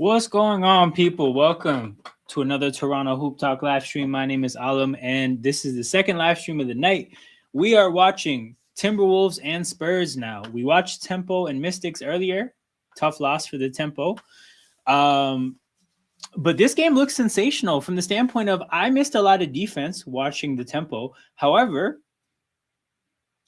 What's going on, people? Welcome to another Toronto Hoop Talk live stream. My name is Alam, and this is the second live stream of the night. We are watching Timberwolves and Spurs now. We watched Tempo and Mystics earlier. Tough loss for the Tempo. But this game looks sensational from the standpoint of I missed a lot of defense watching the Tempo. However,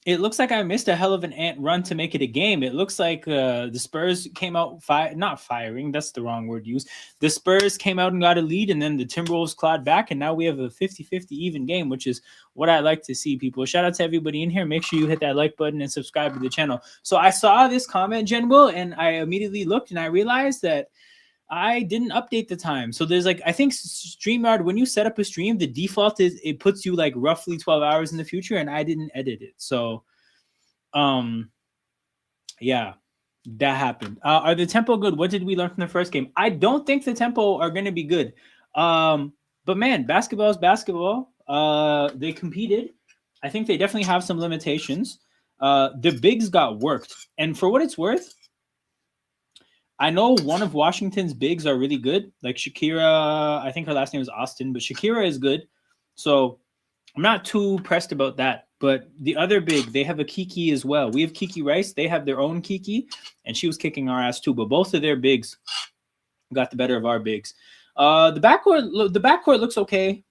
it looks like I missed a hell of an ant run to make it a game. It looks like the Spurs came out not firing. That's the wrong word used. The Spurs came out and got a lead, and then the Timberwolves clawed back, and now we have a 50-50 even game, which is what I like to see, people. Shout out to everybody in here. Make sure you hit that like button and subscribe to the channel. So I saw this comment, Jen Will, and I immediately looked, and I realized that I didn't update the time. So there's I think StreamYard, when you set up a stream, the default is it puts you roughly 12 hours in the future, and I didn't edit it. So, yeah, that happened. Are the Tempo good? What did we learn from the first game? I don't think the Tempo are going to be good. But man, basketball is basketball. They competed. I think they definitely have some limitations. The bigs got worked. And for what it's worth, I know one of Washington's bigs are really good. Like Shakira, I think her last name is Austin, but Shakira is good. So I'm not too pressed about that. But the other big, they have a Kiki as well. We have Kiki Rice. They have their own Kiki, and she was kicking our ass too. But both of their bigs got the better of our bigs. The backcourt looks okay.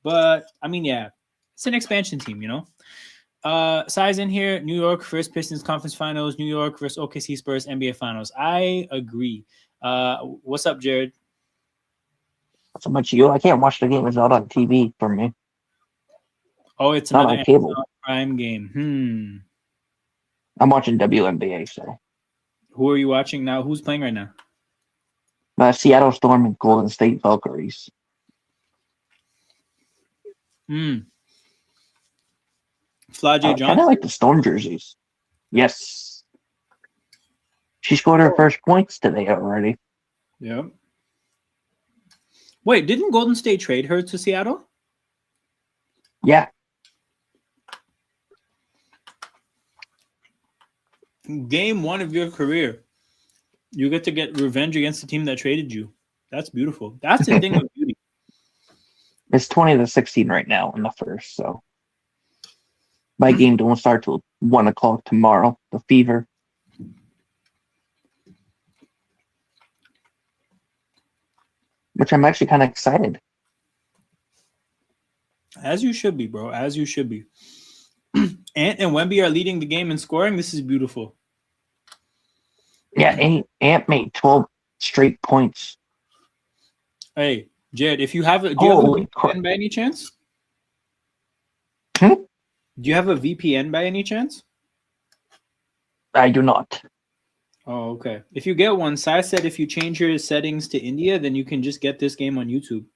But, I mean, yeah, it's an expansion team, you know? Size in here, New York first Pistons conference finals, New York versus OKC Spurs NBA finals. I agree. What's up, Jared? Not so much you. I can't watch the game. It's not on TV for me. Oh, it's not another on cable. Prime game. I'm watching WNBA. So who are you watching now? Who's playing right now? Seattle Storm and Golden State Valkyries. Flajay Johnson. Kind of like the Storm jerseys. Yes. She scored her first points today already. Yeah. Wait, didn't Golden State trade her to Seattle? Yeah. Game one of your career, you get to get revenge against the team that traded you. That's beautiful. That's the thing with beauty. It's 20-16 right now in the first, so my game don't start till 1 o'clock tomorrow. The Fever. Which I'm actually kind of excited. As you should be, bro. As you should be. Ant and Wemby are leading the game in scoring. This is beautiful. Yeah, Ant made 12 straight points. Hey, Jared, if you have do you have a VPN by any chance? Do you have a VPN by any chance? I do not. Oh, okay. If you get one, Sai said if you change your settings to India, then you can just get this game on YouTube.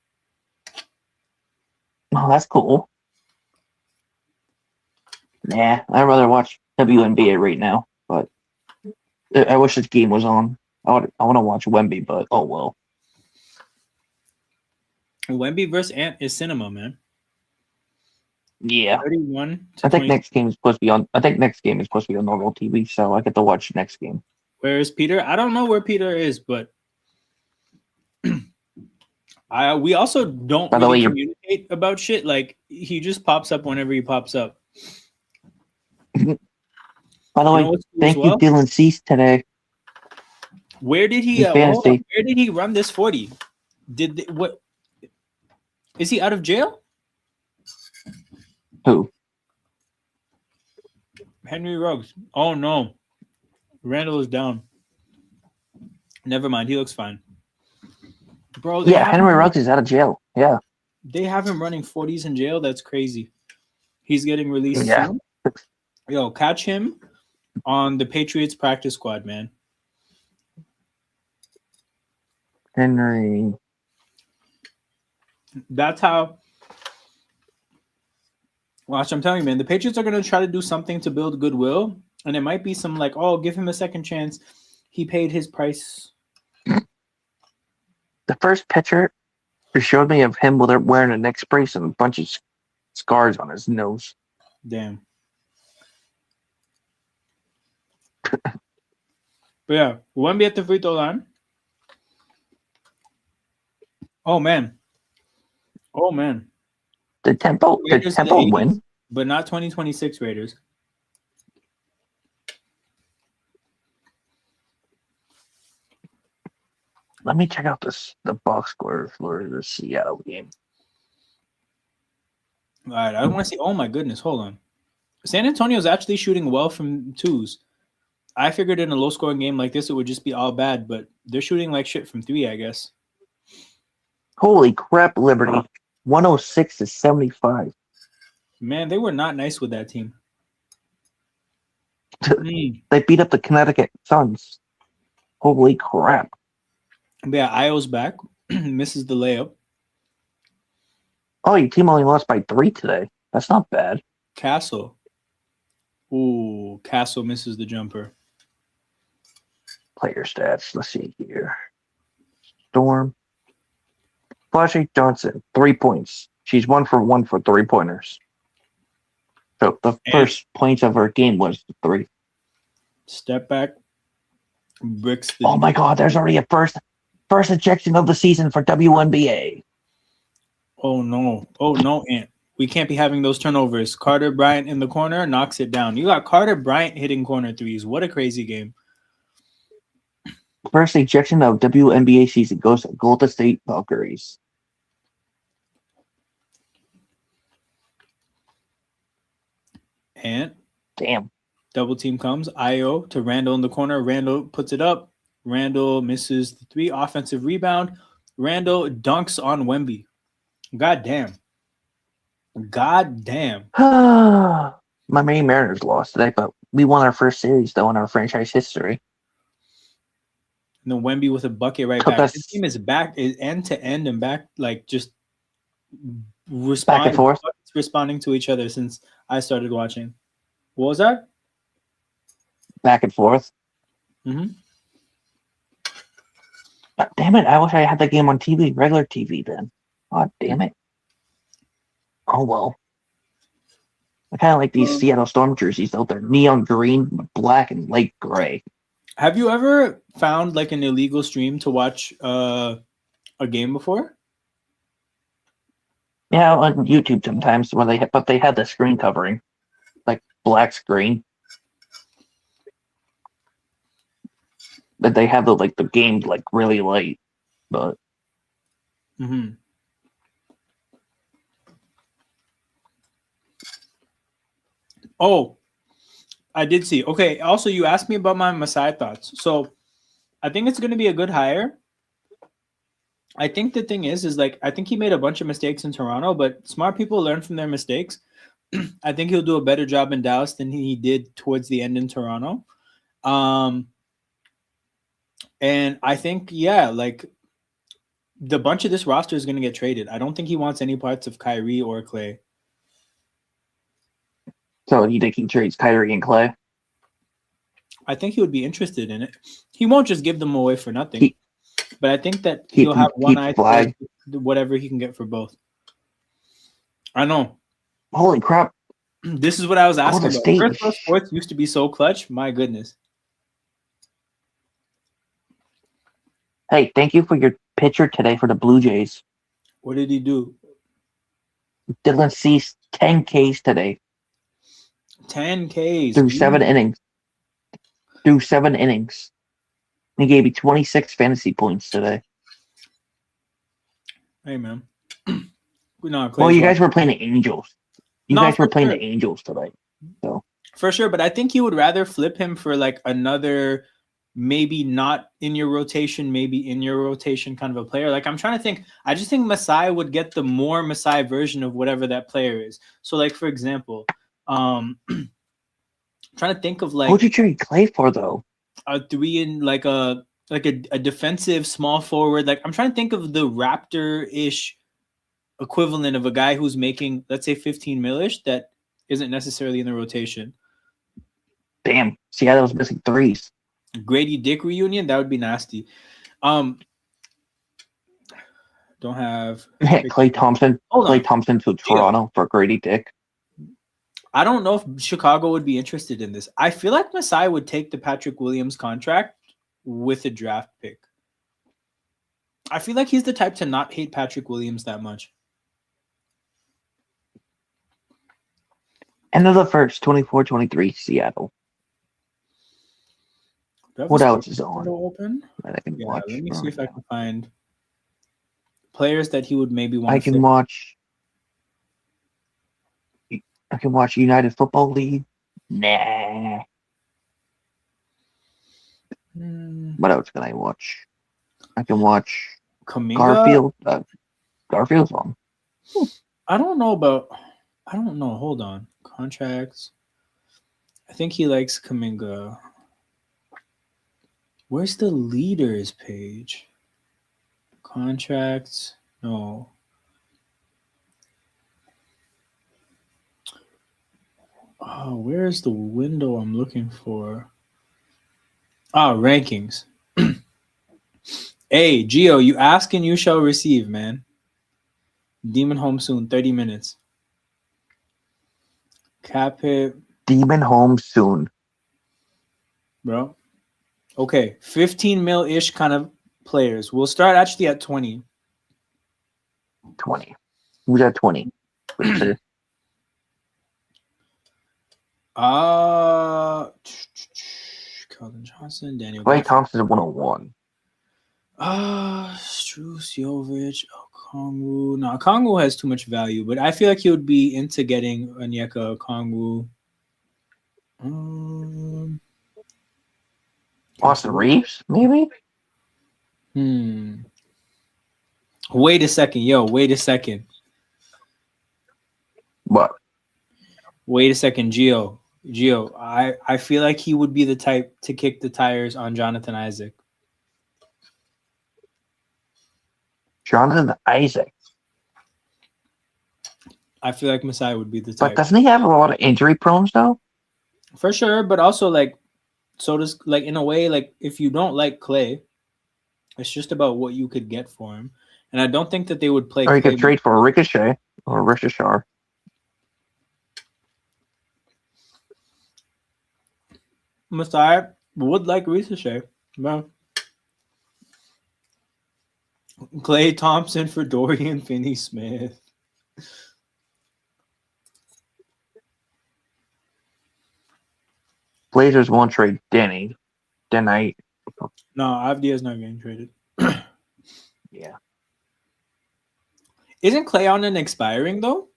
Oh, that's cool. Nah, I'd rather watch WNBA right now, but I wish this game was on. I want to watch Wemby, but oh well. Wemby versus Ant is cinema, man. Yeah. 31 I think next game is supposed to be on. I think next game is supposed to be on normal TV, so I get to watch next game. Where is Peter? I don't know where Peter is, but we also don't really communicate about shit. Like he just pops up whenever he pops up. By the way, thank you, Dylan Cease today. Where did he? Where did he run this 40? What? Is he out of jail? Who? Henry Ruggs. Oh no, Randall is down. Never mind. He looks fine, bro. Yeah, Henry Ruggs is out of jail. Yeah, they have him running 40s in jail. That's crazy. He's getting released soon. Yo, catch him on the Patriots practice squad, man. Henry. That's how. Watch, I'm telling you, man. The Patriots are going to try to do something to build goodwill, and it might be some oh, give him a second chance. He paid his price. The first picture showed me of him wearing a neck brace and a bunch of scars on his nose. Damn. But yeah, Wemby at the free throw line. Oh man. Oh man. Did Temple Raiders in the 80s, win? but not 2026 Raiders. Let me check out the box score for the Seattle game. All right, I want to see. Oh my goodness, hold on. San Antonio's actually shooting well from twos. I figured in a low scoring game like this, it would just be all bad, but they're shooting like shit from three, I guess. Holy crap, Liberty. 106-75. Man, they were not nice with that team. They beat up the Connecticut Suns. Holy crap. Yeah, Io's back. Misses the layup. Oh, your team only lost by 3 today. That's not bad. Castle. Ooh, Castle misses the jumper. Player stats. Let's see here. Storm. Flashy Johnson, 3 points. She's 1 for 1 for 3-pointers. So the first points of her game was 3. Step back. Bricks. Oh my God! There's already a first ejection of the season for WNBA. Oh no! Oh no, Ant. We can't be having those turnovers. Carter Bryant in the corner knocks it down. You got Carter Bryant hitting corner threes. What a crazy game. First ejection of WNBA season goes to Golden State Valkyries. Ant. Damn. Double team comes. Io to Randall in the corner. Randall puts it up. Randall misses the 3. Offensive rebound. Randall dunks on Wemby. God damn. My Maine Mariners lost today, but we won our first series, though, in our franchise history. And then Wemby with a bucket right back. This team is back, is end to end and back, like just back and forth, responding to each other since I started watching. What was that? Back and forth. Mm-hmm. Damn it! I wish I had the game on TV, regular TV. Then, God damn it. Oh well. I kind of like these Seattle Storm jerseys though. They're neon green, black, and light gray. Have you ever found like an illegal stream to watch a game before? Yeah, on YouTube sometimes where they have the screen covering, like black screen. But they have the game like really light, but. Mm-hmm. Oh, I did see. Okay. Also, you asked me about my Masai thoughts. So I think it's going to be a good hire. I think the thing is like, I think he made a bunch of mistakes in Toronto, but smart people learn from their mistakes. I think he'll do a better job in Dallas than he did towards the end in Toronto. And I think, yeah, like the bunch of this roster is going to get traded. I don't think he wants any parts of Kyrie or Clay. So you think he trades Kyrie and Clay? I think he would be interested in it. He won't just give them away for nothing. But I think that he'll have one eye for whatever he can get for both. I know. Holy crap. This is what I was asking about. First Sports used to be so clutch. My goodness. Hey, thank you for your pitcher today for the Blue Jays. What did he do? Dylan Cease 10 Ks today. 10 Ks. Through 7 innings. He gave me 26 fantasy points today. Hey, man. Well, you guys were playing the Angels. You guys were playing the Angels today. So. For sure, but I think you would rather flip him for like another maybe not in your rotation, maybe in your rotation kind of a player. Like I'm trying to think. I just think Masai would get the more Masai version of whatever that player is. So like, for example, trying to think of like. Who'd you trade Clay for though? A 3 in like a defensive small forward. Like I'm trying to think of the Raptor-ish equivalent of a guy who's making, let's say, 15 millish that isn't necessarily in the rotation. Damn, Seattle's missing 3s. Grady Dick reunion, that would be nasty. Don't have Klay Thompson. Klay Thompson to Toronto for Grady Dick. I don't know if Chicago would be interested in this. I feel like Masai would take the Patrick Williams contract with a draft pick. I feel like he's the type to not hate Patrick Williams that much. End of the first, 24-23, Seattle. What else is on Open? that I can Yeah, watch? let me see right if I now? can find players that he would maybe want I to can flip. watch. I can watch United Football League. Nah. What else can I watch? I can watch Kaminga? Garfield. Garfield's on. I don't know. Hold on. Contracts. I think he likes Kaminga. Where's the leaders page? Contracts. No. Oh, where's the window I'm looking for? Rankings. Hey, Gio, you ask and you shall receive, man. Demon home soon, 30 minutes. Cap hit. Demon home soon. Bro. Okay, 15 mil-ish kind of players. We'll start actually at 20. 20. Who's at 20? Calvin Johnson, Daniel Clay Gafford. Thompson is 101. Struce, Jovic, Okongwu. No, Okongwu has too much value, but I feel like he would be into getting Onyeka Okongwu. Austin Reeves, maybe? Wait a second. Wait a second. What? Wait a second, Gio. I feel like he would be the type to kick the tires on Jonathan Isaac. Jonathan Isaac. I feel like Masai would be the type. But doesn't he have a lot of injury prone though? For sure, but also like so does like in a way, like if you don't like Clay, it's just about what you could get for him. And I don't think that they would play Or you Clay. could trade for Ricochet or Ricochet. Masai would like Ricochet. Well, Clay Thompson for Dorian Finney-Smith. Blazers won't trade Denny. No, Avdia's not getting traded. Yeah. Isn't Clay on an expiring though?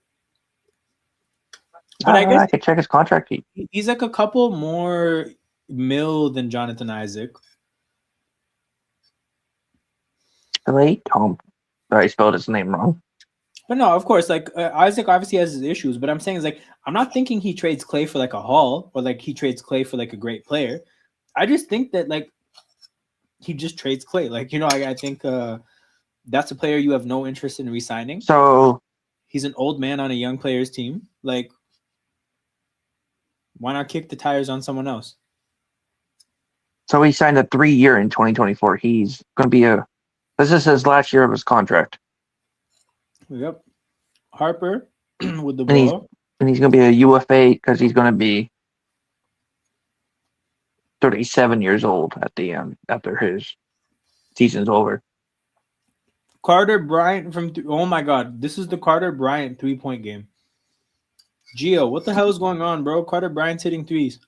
But I guess I could check his contract. He's like a couple more mil than Jonathan Isaac. Clay Thompson. I spelled his name wrong. But no, of course, like Isaac obviously has his issues, but I'm saying is like I'm not thinking he trades Clay for like a haul or like he trades Clay for like a great player. I just think that like he just trades Clay. Like, you know, I think that's a player you have no interest in re-signing. So he's an old man on a young player's team. Like, why not kick the tires on someone else? So he signed a 3-year in 2024. He's going to be this is his last year of his contract. Yep. Harper with the and ball. He's going to be a UFA because he's going to be 37 years old at the end after his season's over. Carter Bryant oh my God, this is the Carter Bryant 3-point game. Gio, what the hell is going on, bro? Carter Bryant's hitting threes.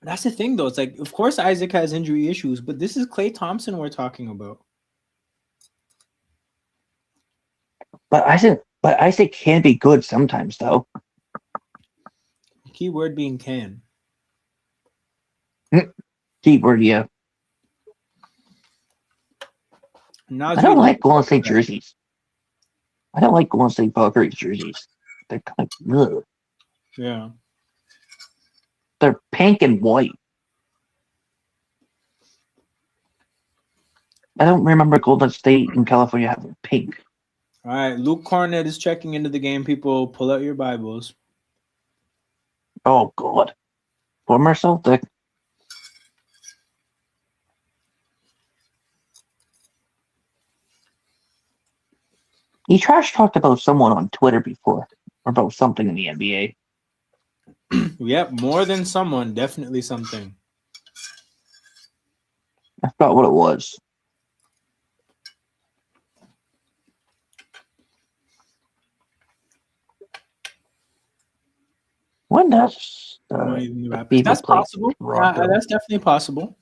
That's the thing, though. It's like, of course, Isaac has injury issues, but this is Klay Thompson we're talking about. But Isaac can be good sometimes, though. Keyword being can. Keyword, yeah. I don't like Golden State jerseys. I don't like Golden State Valkyries jerseys. They're kind of ugh. Yeah. They're pink and white. I don't remember Golden State in California having pink. All right, Luke Cornett is checking into the game. People, pull out your Bibles. Oh, God. Former Celtic. He trash talked about someone on Twitter before, or about something in the NBA. Yep, more than someone, definitely something. I forgot what it was. When does Not even the the Raptors. Fever That's play possible. Toronto? That's definitely possible.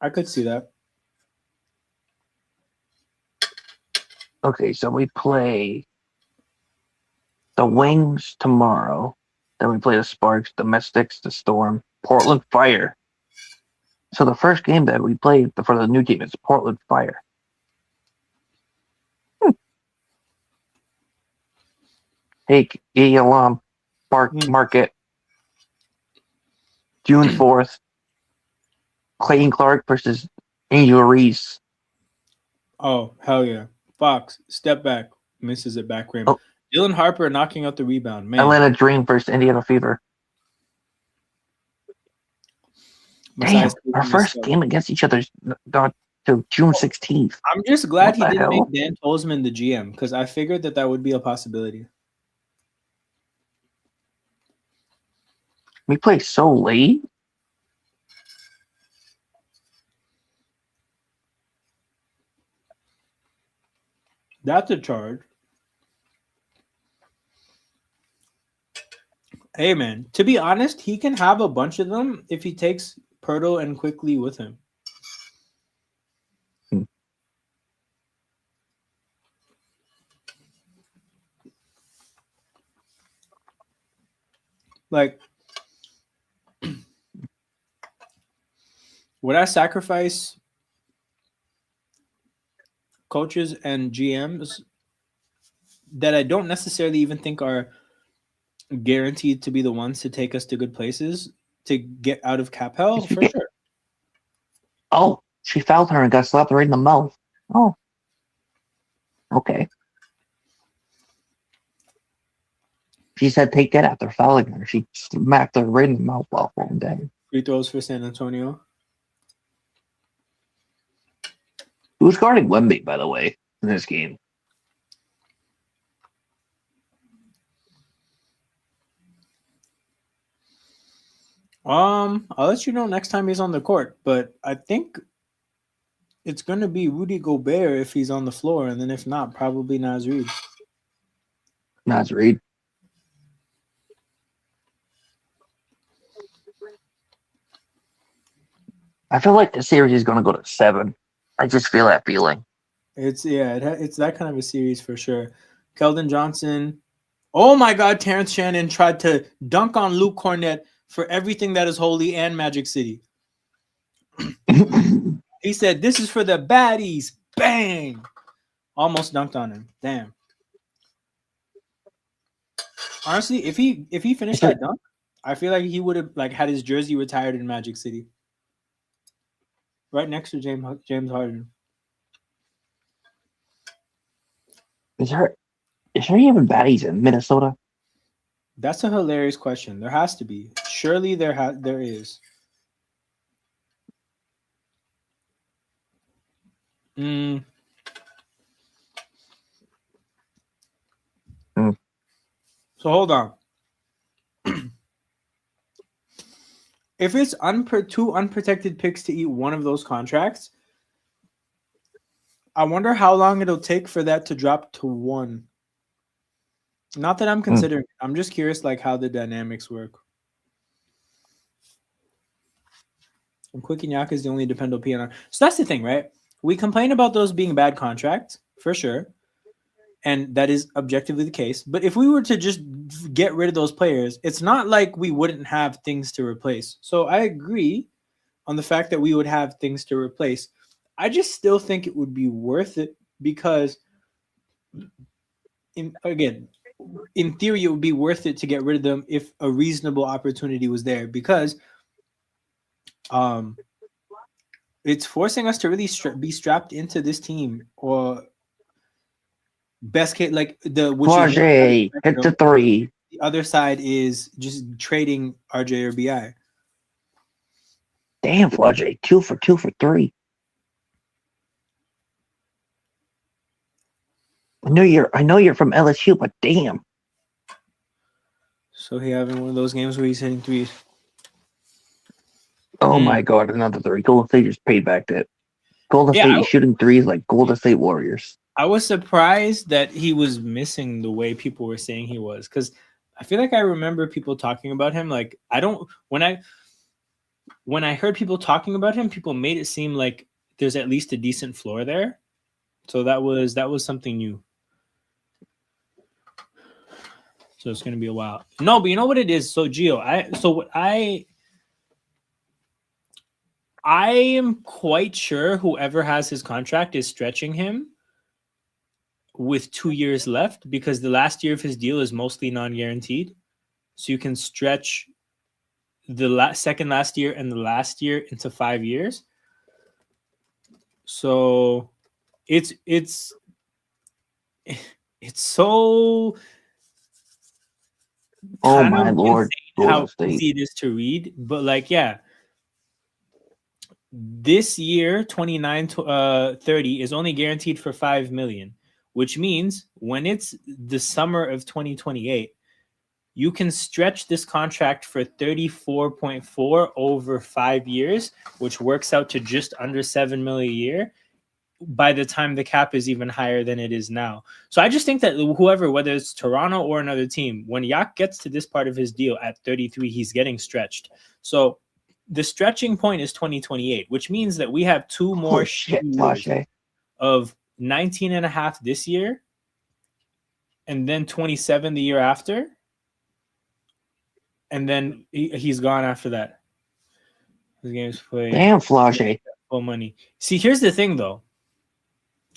I could see that. Okay, so we play the Wings tomorrow. Then we play the Sparks, the Mystics, the Storm, Portland Fire. So the first game that we play for the new team is Portland Fire. Hey, Alam, Market, June 4th, Clayton Clark versus Angel Reese. Oh, hell yeah. Fox, step back. Misses it back rim. Oh. Dylan Harper knocking out the rebound. Man. Atlanta Dream versus Indiana Fever. Damn, our first game against each other's not to June 16th. I'm just glad What he the didn't hell? make Dan Tolzman the GM because I figured that would be a possibility. We play so late. That's a charge. Hey, man, to be honest, he can have a bunch of them if he takes Pirtle and Quickly with him. Like, would I sacrifice coaches and GMs that I don't necessarily even think are guaranteed to be the ones to take us to good places to get out of cap hell? For sure. Oh, she fouled her and got slapped right in the mouth. Oh. Okay. She said take that after fouling her. She smacked her right in the mouth while falling down. Free throws for San Antonio. Who's guarding Wemby, by the way, in this game? I'll let you know next time he's on the court, but I think it's gonna be Rudy Gobert if he's on the floor, and then if not, probably Naz Reid. Naz Reid. I feel like the series is going to go to 7. I just feel that feeling. It's that kind of a series for sure. Keldon Johnson. Oh my God, Terrence Shannon tried to dunk on Luke Cornett for everything that is holy and Magic City. He said, "This is for the baddies." Bang! Almost dunked on him. Damn. Honestly, if he finished that dunk, I feel like he would have had his jersey retired in Magic City, right next to James Harden. Is there even baddies in Minnesota? That's a hilarious question. There has to be. Surely there is. So hold on. If it's two unprotected picks to eat one of those contracts, I wonder how long it'll take for that to drop to 1. Not that I'm considering. I'm just curious, how the dynamics work. And Quickenyak is the only dependable PNR. So that's the thing, right? We complain about those being bad contracts, for sure. And that is objectively the case. But if we were to just get rid of those players, it's not like we wouldn't have things to replace. So I agree on the fact that we would have things to replace. I just still think it would be worth it because, in theory, it would be worth it to get rid of them if a reasonable opportunity was there because it's forcing us to really be strapped into this team or best case, Flage hit the 3. The other side is just trading RJ or BI. Damn, Flage, 2 for 3. I know you're from LSU, but damn. So he having one of those games where he's hitting threes. Oh my God, another 3. Golden State just paid back that Golden Yeah, State is shooting threes like Golden State Warriors. I was surprised that he was missing the way people were saying he was, because I feel like I remember people talking about him. Like I don't when I heard people talking about him, people made it seem like there's at least a decent floor there. So that was something new. So it's gonna be a while. No, but you know what it is. So Gio, I am quite sure whoever has his contract is stretching him with 2 years left, because the last year of his deal is mostly non-guaranteed. So you can stretch the second last year and the last year into 5 years. So it's so Oh kind my of lord, insane Golden how State. easy it is to read. But like, yeah, this year 29-30 is only guaranteed for 5 million, which means when it's the summer of 2028, you can stretch this contract for 34.4 over 5 years, which works out to just under 7 million a year by the time the cap is even higher than it is now. So I just think that whoever, whether it's Toronto or another team, when Yak gets to this part of his deal at 33, he's getting stretched. So the stretching point is 2028, which means that we have 2 more Holy shit, years Flashe. of 19 and a half this year and then 27 the year after. And then he's gone after that. His games played. Damn, Flashe. Full money. See, here's the thing, though.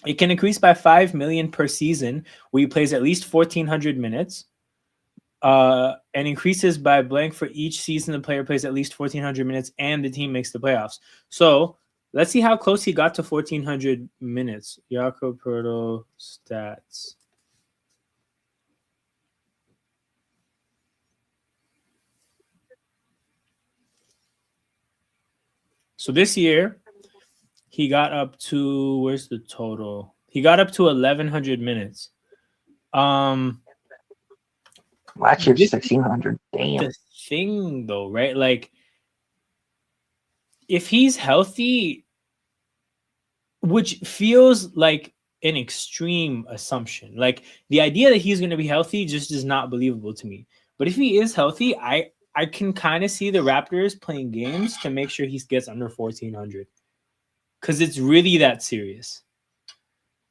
It can increase by 5 million per season where he plays at least 1,400 minutes, and increases by blank for each season the player plays at least 1,400 minutes and the team makes the playoffs. So let's see how close he got to 1,400 minutes. Jakob Poeltl stats. So this year, he got up to, where's the total? He got up to 1,100 minutes. Last year's 1,600. Damn. The thing, though, right? Like, if he's healthy, which feels like an extreme assumption, like the idea that he's going to be healthy just is not believable to me. But if he is healthy, I can kind of see the Raptors playing games to make sure he gets under 1,400, because it's really that serious.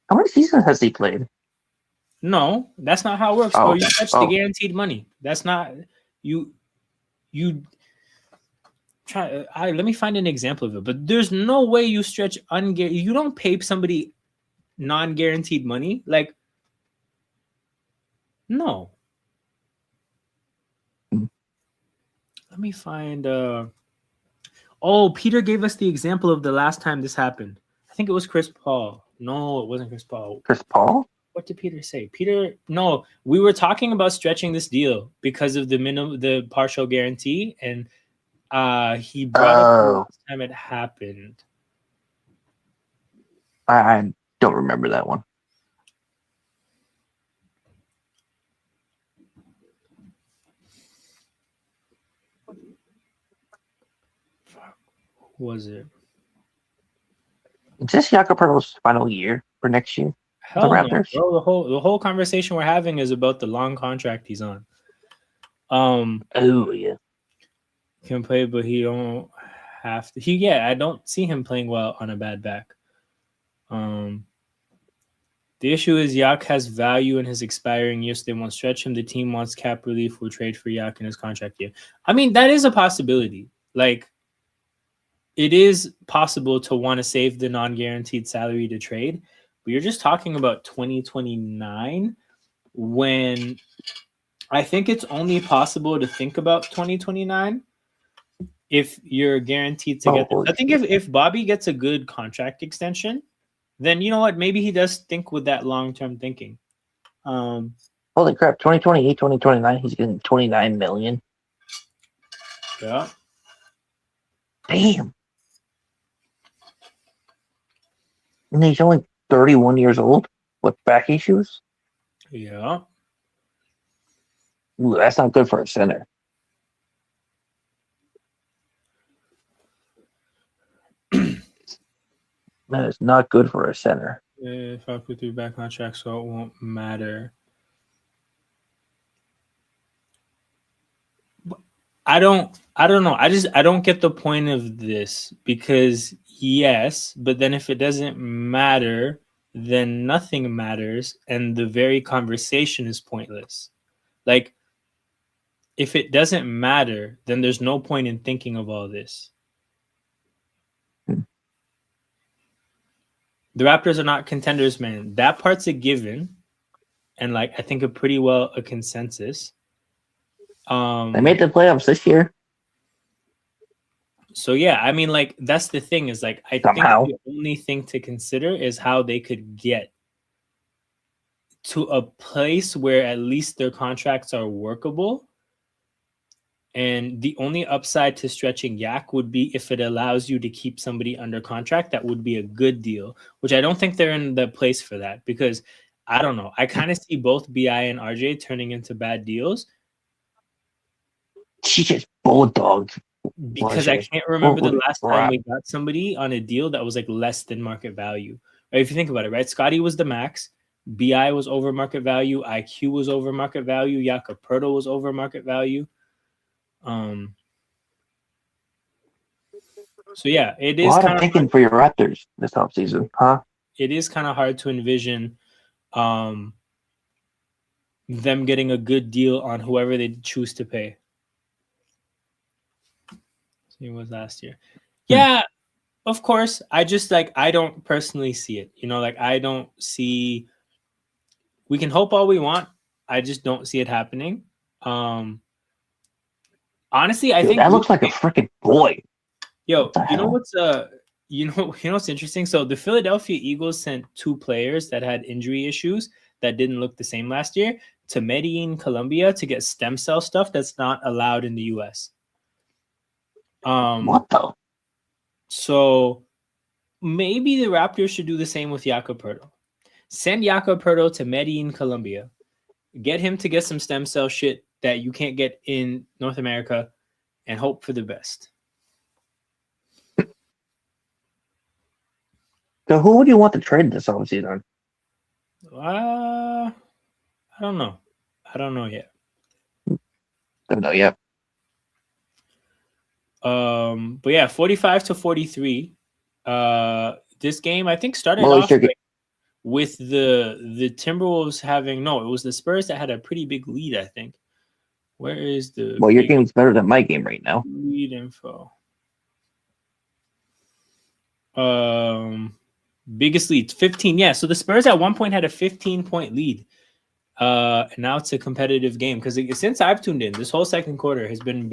How many seasons has he played? No, that's not how it works. Oh, You stretch the guaranteed money. That's not you. Try. Let me find an example of it. But there's no way you stretch unguaranteed. You don't pay somebody non-guaranteed money. Like, no. Let me find. Oh, Peter gave us the example of the last time this happened. I think it was Chris Paul. No, it wasn't Chris Paul. Chris Paul? What did Peter say? No, we were talking about stretching this deal because of the partial guarantee, and he brought up the last time it happened. I don't remember that one. Who was it? Is this Jakob Poeltl's final year for next year? Hell no, bro. The whole conversation we're having is about the long contract he's on. Oh yeah. He can play, but he don't have to. I don't see him playing well on a bad back. The issue is Yak has value in his expiring year, so they won't stretch him. The team wants cap relief. Will trade for Yak in his contract year. I mean, that is a possibility. Like, it is possible to want to save the non-guaranteed salary to trade, but you're just talking about 2029, when I think it's only possible to think about 2029 if you're guaranteed to get this. I think if Bobby gets a good contract extension, then you know what? Maybe he does think with that long-term thinking. Holy crap, 2028, 2029, he's getting 29 million. Yeah. Damn. And he's only 31 years old with back issues? Yeah. Ooh, that's not good for a center. That is not good for a center. If I put 3 back on track, so it won't matter. I don't know. I don't get the point of this because yes, but then if it doesn't matter, then nothing matters and the very conversation is pointless. Like if it doesn't matter, then there's no point in thinking of all this. The Raptors are not contenders, man. That part's a given and like I think a pretty well a consensus. They made the playoffs this year. So yeah, I mean, like that's the thing is like I Somehow. think the only thing to consider is how they could get to a place where at least their contracts are workable. And the only upside to stretching Yak would be if it allows you to keep somebody under contract. That would be a good deal, which I don't think they're in the place for that because I don't know. I kind of see both BI and RJ turning into bad deals She just bulldogged. because I can't remember the last time we got somebody on a deal that was like less than market value. Right? If you think about it, right? Scotty was the max. BI was over market value. IQ was over market value. Jakob was over market value. So yeah, it is a lot kind of picking for your Raptors this offseason, huh? it is kind of hard to envision them getting a good deal on whoever they choose to pay. It was last year. Yeah, of course. I just like I don't personally see it. You know, like I don't see. We can hope all we want. I just don't see it happening. Honestly, I Dude, think that looks like a freaking boy. Yo, What the hell? You know what's interesting? So the Philadelphia Eagles sent 2 players that had injury issues that didn't look the same last year to Medellin, Colombia to get stem cell stuff that's not allowed in the US. What the? So maybe the Raptors should do the same with Jakob Poeltl. Send Jakob Poeltl to Medellin, Colombia. Get him to get some stem cell shit that you can't get in North America and hope for the best. So who would you want to trade this offseason? I don't know. I don't know yet. Don't know yet. But yeah, 45-43. This game I think started Well, off with the Timberwolves having no, it was the Spurs that had a pretty big lead, I think. Where is the your game's better than my game right now. lead info? Biggest lead, 15. Yeah, so the Spurs at one point had a 15-point lead. And now it's a competitive game because since I've tuned in, this whole second quarter has been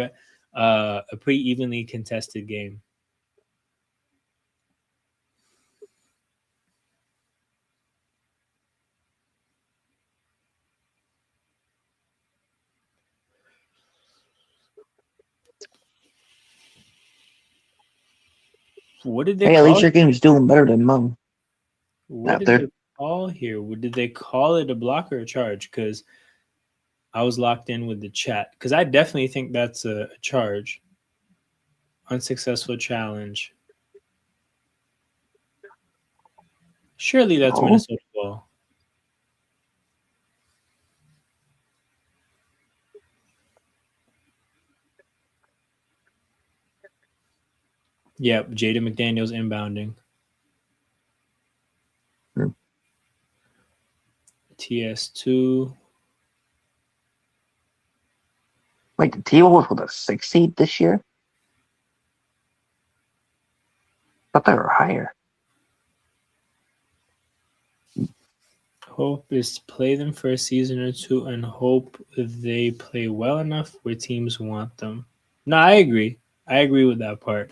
a pretty evenly contested game. What did they call at least your game's doing better than mine. What did they call here? Did they call it a block or a charge? Because I was locked in with the chat. Because I definitely think that's a charge. Unsuccessful challenge. Surely that's Minnesota ball. Yep, Jada McDaniels inbounding. TS2. Wait, the T-Wolves with a 6 seed this year? I thought they were higher. Hope is to play them for a season or two and hope they play well enough where teams want them. No, I agree. I agree with that part.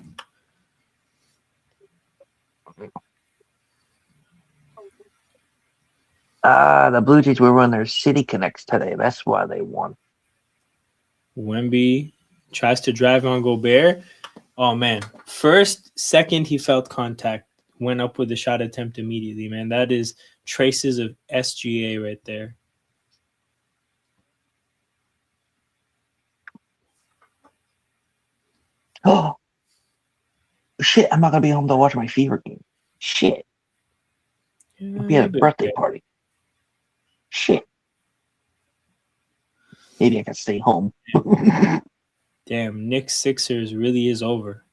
The Blue Jays were running their City Connects today. That's why they won. Wemby tries to drive on Gobert. Oh, man. Second, he felt contact. Went up with the shot attempt immediately, man. That is traces of SGA right there. Oh, shit. I'm not going to be home to watch my Fever game. Shit. Yeah, It'll be at a maybe. birthday party. Shit. Maybe I can stay home. Damn, Knicks Sixers really is over.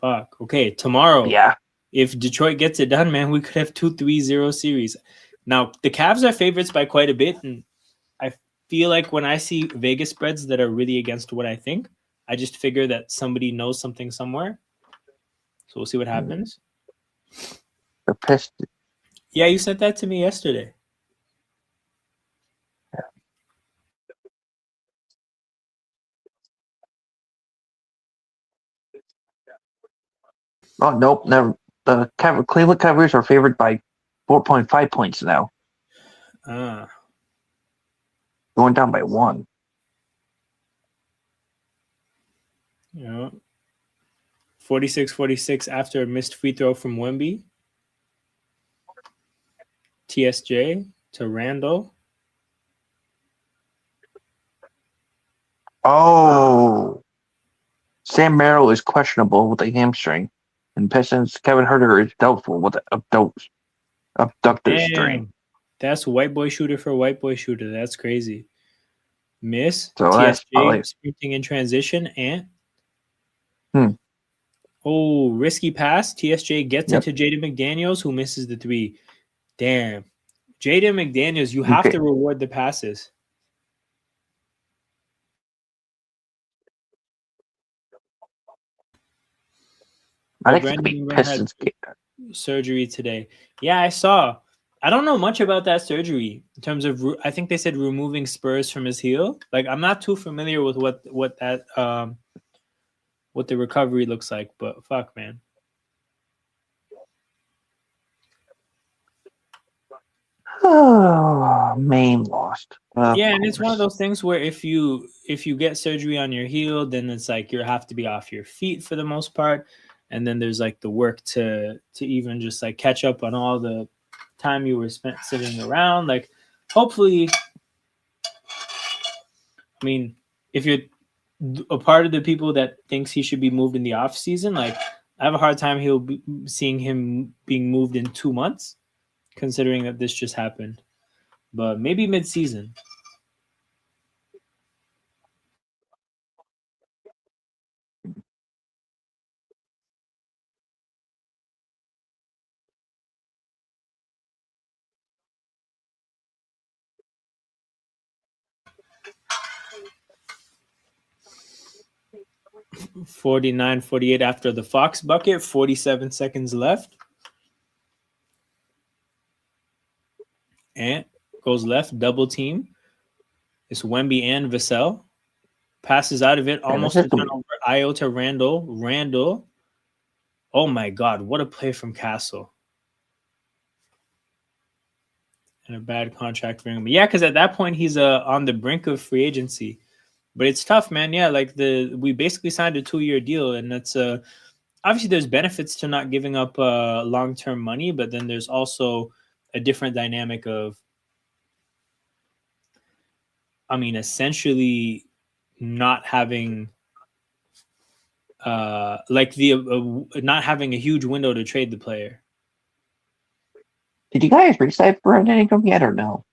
Fuck. Okay, tomorrow. Yeah. If Detroit gets it done, man, we could have 2-3-0 series. Now, the Cavs are favorites by quite a bit, and I feel like when I see Vegas spreads that are really against what I think, I just figure that somebody knows something somewhere. So we'll see what happens. The Pistons. Yeah, you sent that to me yesterday. Oh, nope. Never. The Cleveland Cavaliers are favored by 4.5 points now. Ah, Going down by 1. yeah. 46-46 after a missed free throw from Wemby. TSJ to Randall. Oh. Sam Merrill is questionable with a hamstring. And Pistons Kevin Huerter is doubtful with an abductor strain. Damn. That's white boy shooter for white boy shooter. That's crazy. Miss. So that's TSJ probably. sprinting in transition. And Hmm. oh, risky pass. TSJ gets Yep. it to Jaden McDaniels, who misses the 3. Damn. Jaden McDaniels, you have Okay. to reward the passes. I Oh, think it's going to be Brandon had Pistons. surgery today. Yeah, I saw. I don't know much about that surgery in terms of. I think they said removing spurs from his heel. Like I'm not too familiar with what that what the recovery looks like. But fuck, man. Oh, Maine lost. Yeah, and it's one of those things where if you get surgery on your heel, then it's like you have to be off your feet for the most part, and then there's like the work to even just like catch up on all the time you were spent sitting around. Like, hopefully, I mean, if you're a part of the people that thinks he should be moved in the off season, like I have a hard time seeing him being moved in 2 months, considering that this just happened. But maybe mid season. 49-48 after the Fox bucket, 47 seconds left. Ant goes left, double team. It's Wemby and Vassell. Passes out of it, almost a turnover. Io to Randall. Randall. Oh my God, what a play from Castle. And a bad contract for him. Yeah, because at that point he's on the brink of free agency. But it's tough, man. Yeah, like we basically signed a 2-year deal, and that's obviously there's benefits to not giving up long-term money, but then there's also a different dynamic of, I mean, essentially not having like the not having a huge window to trade the player. Did you guys re-sign Brandon Ingram yet or no?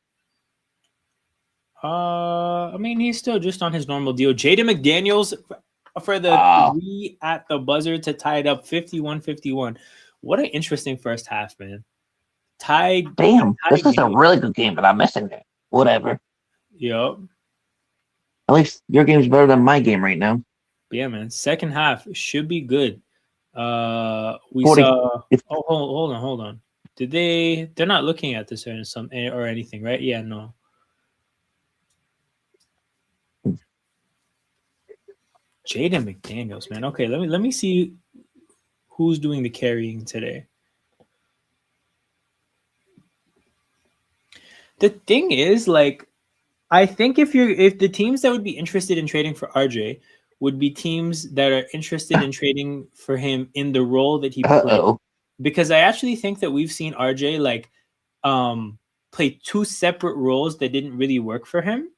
I mean, he's still just on his normal deal. Jaden McDaniels for the 3 at the buzzer to tie it up 51-51. What an interesting first half, man. Tied. Damn, this is a game. really good game, but I'm missing it. Whatever. Yep. At least your game's better than my game right now. But yeah, man. Second half should be good. We 40, saw. Oh, hold on. Did they? They're not looking at this or anything, right? Yeah, no. Jaden McDaniels, man. Okay, let me see who's doing the carrying today. The thing is, like, I think if the teams that would be interested in trading for RJ would be teams that are interested in trading for him in the role that he played. Because I actually think that we've seen RJ like play 2 separate roles that didn't really work for him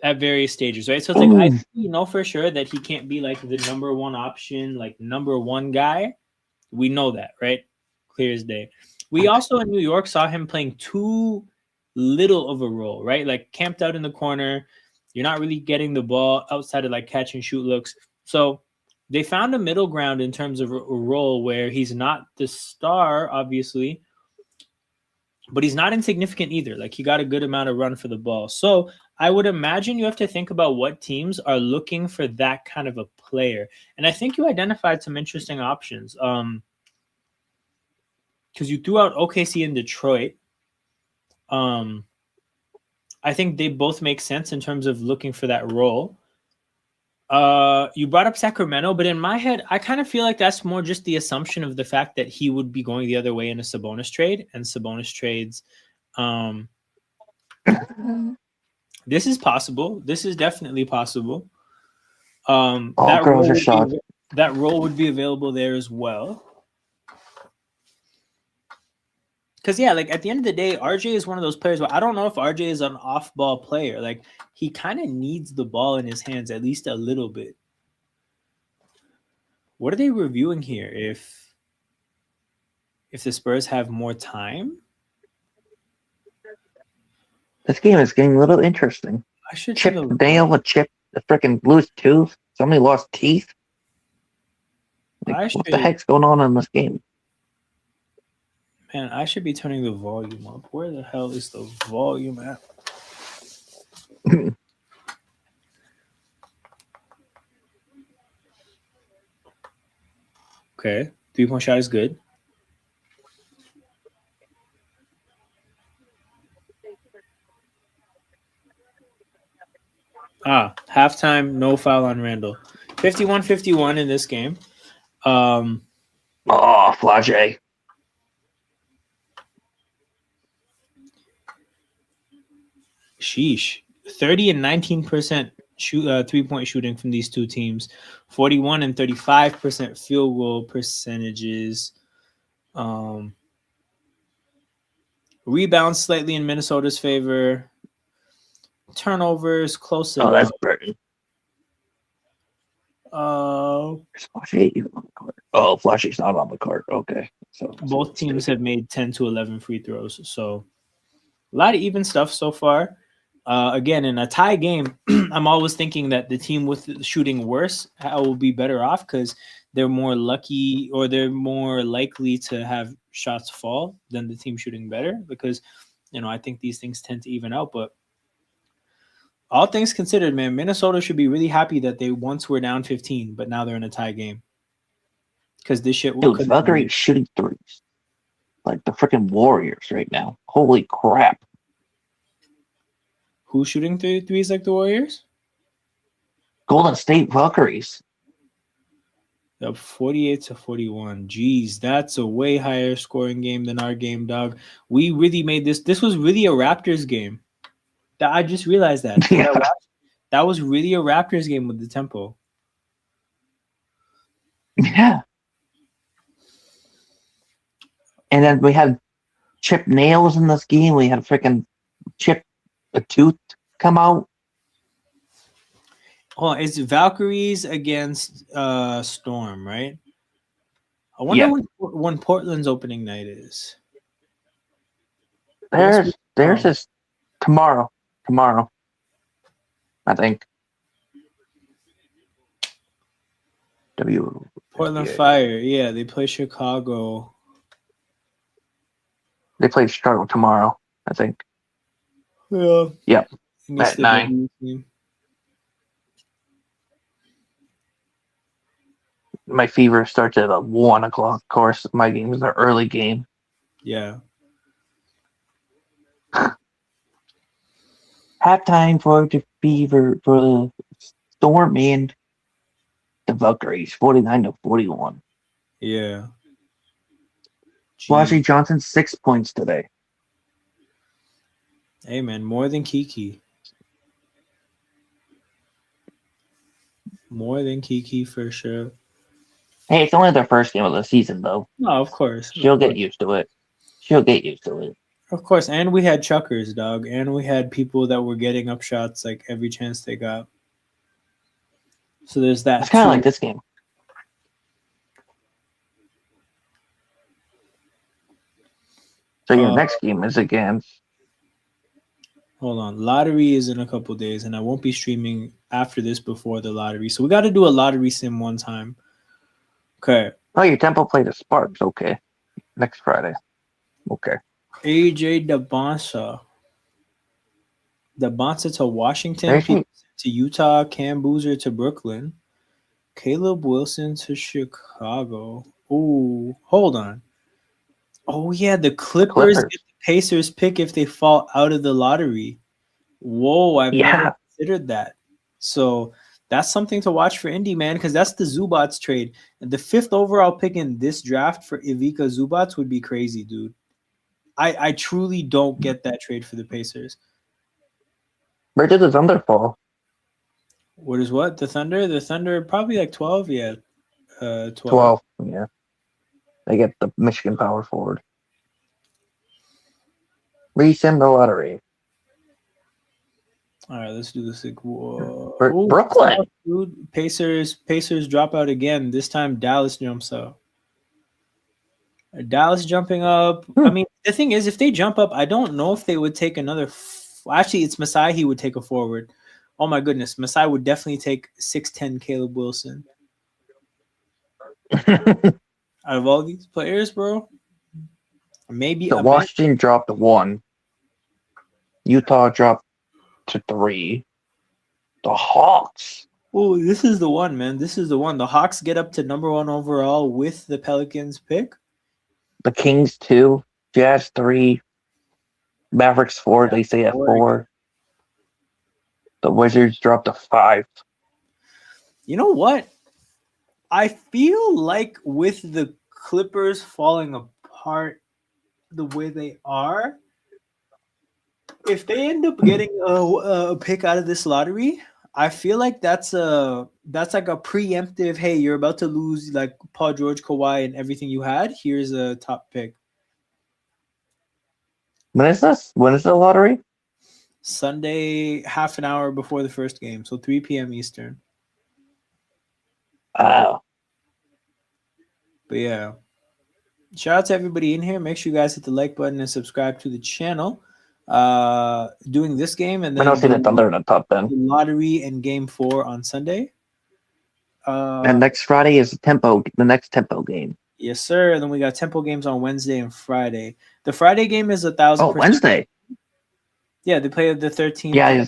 at various stages, right? So it's like I know for sure that he can't be like the number 1 option, like number 1 guy We know that, right? Clear as day. We also in New York saw him playing too little of a role, right? Like camped out in the corner. You're not really getting the ball outside of like catch and shoot looks. So they found a middle ground in terms of a role where he's not the star, obviously, but he's not insignificant either. Like he got a good amount of run for the ball. So I would imagine you have to think about what teams are looking for that kind of a player. And I think you identified some interesting options. Because you threw out OKC and Detroit. I think they both make sense in terms of looking for that role. You brought up Sacramento, but in my head, I kind of feel like that's more just the assumption of the fact that he would be going the other way in a Sabonis trade, and Sabonis trades. This is possible. This is definitely possible. All That girls role are shot. that role would be available there as well. Because yeah, like at the end of the day, RJ is one of those players where I don't know if RJ is an off-ball player. Like he kind of needs the ball in his hands at least a little bit. What are they reviewing here? If the Spurs have more time, This game is getting a little interesting. I should Chip turn the nail, a chip, a freaking loose tooth. Somebody lost teeth. Like, what the heck's going on in this game? Man, I should be turning the volume up. Where the hell is the volume at? Okay, 3-point shot is good. Halftime, no foul on Randall. 51-51 in this game. Flage. Sheesh. 30 and 19% shoot 3-point shooting from these two teams. 41 and 35% field goal percentages. Rebounds slightly in Minnesota's favor. Turnovers close enough. That's Burton. Flage even on the court. Flage's not on the court. Okay. So both teams have made 10 to 11 free throws. So a lot of even stuff so far. Again, in a tie game, I'm always thinking that the team with shooting worse will be better off because they're more lucky or they're more likely to have shots fall than the team shooting better because, I think these things tend to even out. But all things considered, man, Minnesota should be really happy that they once were down 15, but now they're in a tie game. Because this shit will. Dude, Valkyrie's shooting threes. Like the freaking Warriors right now. Holy crap. Who's shooting threes like the Warriors? Golden State Valkyries. Up 48-41. Jeez, that's a way higher scoring game than our game, dog. We really made this. This was really a Raptors game. I just realized that. Yeah. That was really a Raptors game with the tempo. Yeah. And then we had Chip nails in this game. We had a freaking Chip a tooth come out. Oh, it's Valkyries against Storm, right? I wonder when Portland's opening night is. There's this tomorrow. I think. Portland Fire. Yeah, they play Chicago. They play Chicago tomorrow, I think. Yeah. Yep. At 9. My fever starts at 1 o'clock. Of course, my game is an early game. Yeah. Halftime for the Fever for the Storm and the Valkyries, 49-41. Yeah. Flashie Johnson 6 points today. Hey man, more than Kiki. More than Kiki for sure. Hey, it's only their first game of the season, though. No, of course. She'll get used to it. Of course, and we had chuckers, dog, and we had people that were getting up shots like every chance they got. So there's that. It's kind of like this game. So your next game is against. Hold on. Lottery is in a couple days, and I won't be streaming after this before the lottery. So we got to do a lottery sim one time. Okay. Oh, your Temple play the Sparks. Okay, next Friday. Okay. AJ DeBonsa. DeBonsa to Washington. Actually, Peterson to Utah. Cam Boozer to Brooklyn. Caleb Wilson to Chicago. Ooh, hold on. Oh, yeah. The Clippers Clippers. get the Pacers pick if they fall out of the lottery. Whoa, I've never Yeah. considered that. So that's something to watch for Indy, man, because that's the Zubats trade. And the 5th overall pick in this draft for Ivica Zubats would be crazy, dude. I truly don't get that trade for the Pacers. Where did the Thunder fall? What is what? The Thunder? The Thunder probably like 12, yeah. 12. 12. Yeah. They get the Michigan power forward. Resend the lottery. All right, let's do this. Ooh, Brooklyn. dude. Pacers drop out again. This time Dallas jumps out. Dallas jumping up. I mean, the thing is, if they jump up, I don't know if they would take another. Actually, it's Masai. He would take a forward. Oh my goodness, Masai would definitely take 6'10" Caleb Wilson. Out of all these players, bro, maybe So Washington dropped to 1. Utah dropped to 3. The Hawks. Oh, this is the one, man. This is the one. The Hawks get up to number 1 overall with the Pelicans pick. The Kings 2. Jazz 3. Mavericks 4. They say at 4. The Wizards dropped to 5. You know what? I feel like with the Clippers falling apart the way they are, if they end up getting a pick out of this lottery, I feel like that's like a preemptive. Hey, you're about to lose like Paul George, Kawhi, and everything you had. Here's a top pick. When is this? When is the lottery? Sunday, half an hour before the first game, so 3 p.m. Eastern. Oh. But yeah, shout out to everybody in here. Make sure you guys hit the like button and subscribe to the channel. Doing this game and I don't see the then Thunder in the top 10. the lottery and game 4 on Sunday. And next Friday is the next tempo game. Yes, sir. And then we got tempo games on Wednesday and Friday. The Friday game is 1,000%. Oh, Wednesday. Yeah, they play the 13th. Yeah,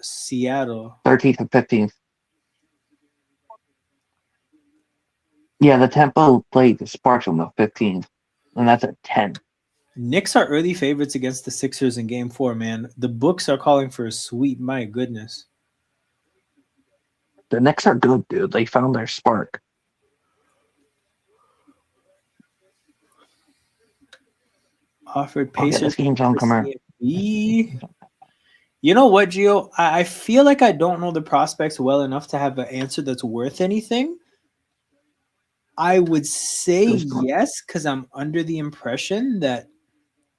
Seattle. 13th and 15th. Yeah, the Tempo played the Sparks on the 15th, and that's at 10. Knicks are early favorites against the Sixers in game 4, man. The books are calling for a sweep. My goodness. The Knicks are good, dude. They found their spark. Offered Okay, Pacers. this game's on camera. You know what, Gio? I feel like I don't know the prospects well enough to have an answer that's worth anything. I would say yes, because I'm under the impression that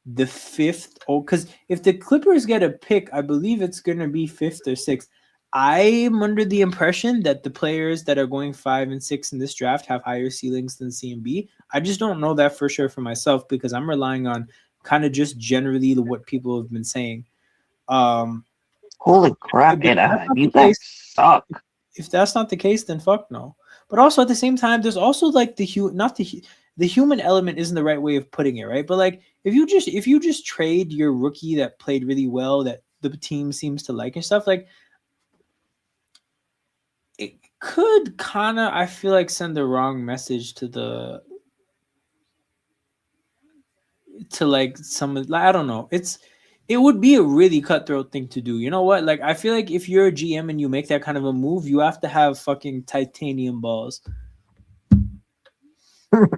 the 5th, because if the Clippers get a pick, I believe it's going to be 5th or 6th. I'm under the impression that the players that are going 5 and 6 in this draft have higher ceilings than CMB. I just don't know that for sure for myself because I'm relying on kind of just generally what people have been saying. Holy crap, Anaheim. You guys suck. If that's not the case, then fuck no. But also at the same time, there's also like the human element isn't the right way of putting it, right? But like if you just trade your rookie that played really well that the team seems to like and stuff, like it could kind of, I feel like, send the wrong message to like some, I don't know. It would be a really cutthroat thing to do. You know what? Like, I feel like if you're a GM and you make that kind of a move, you have to have fucking titanium balls. And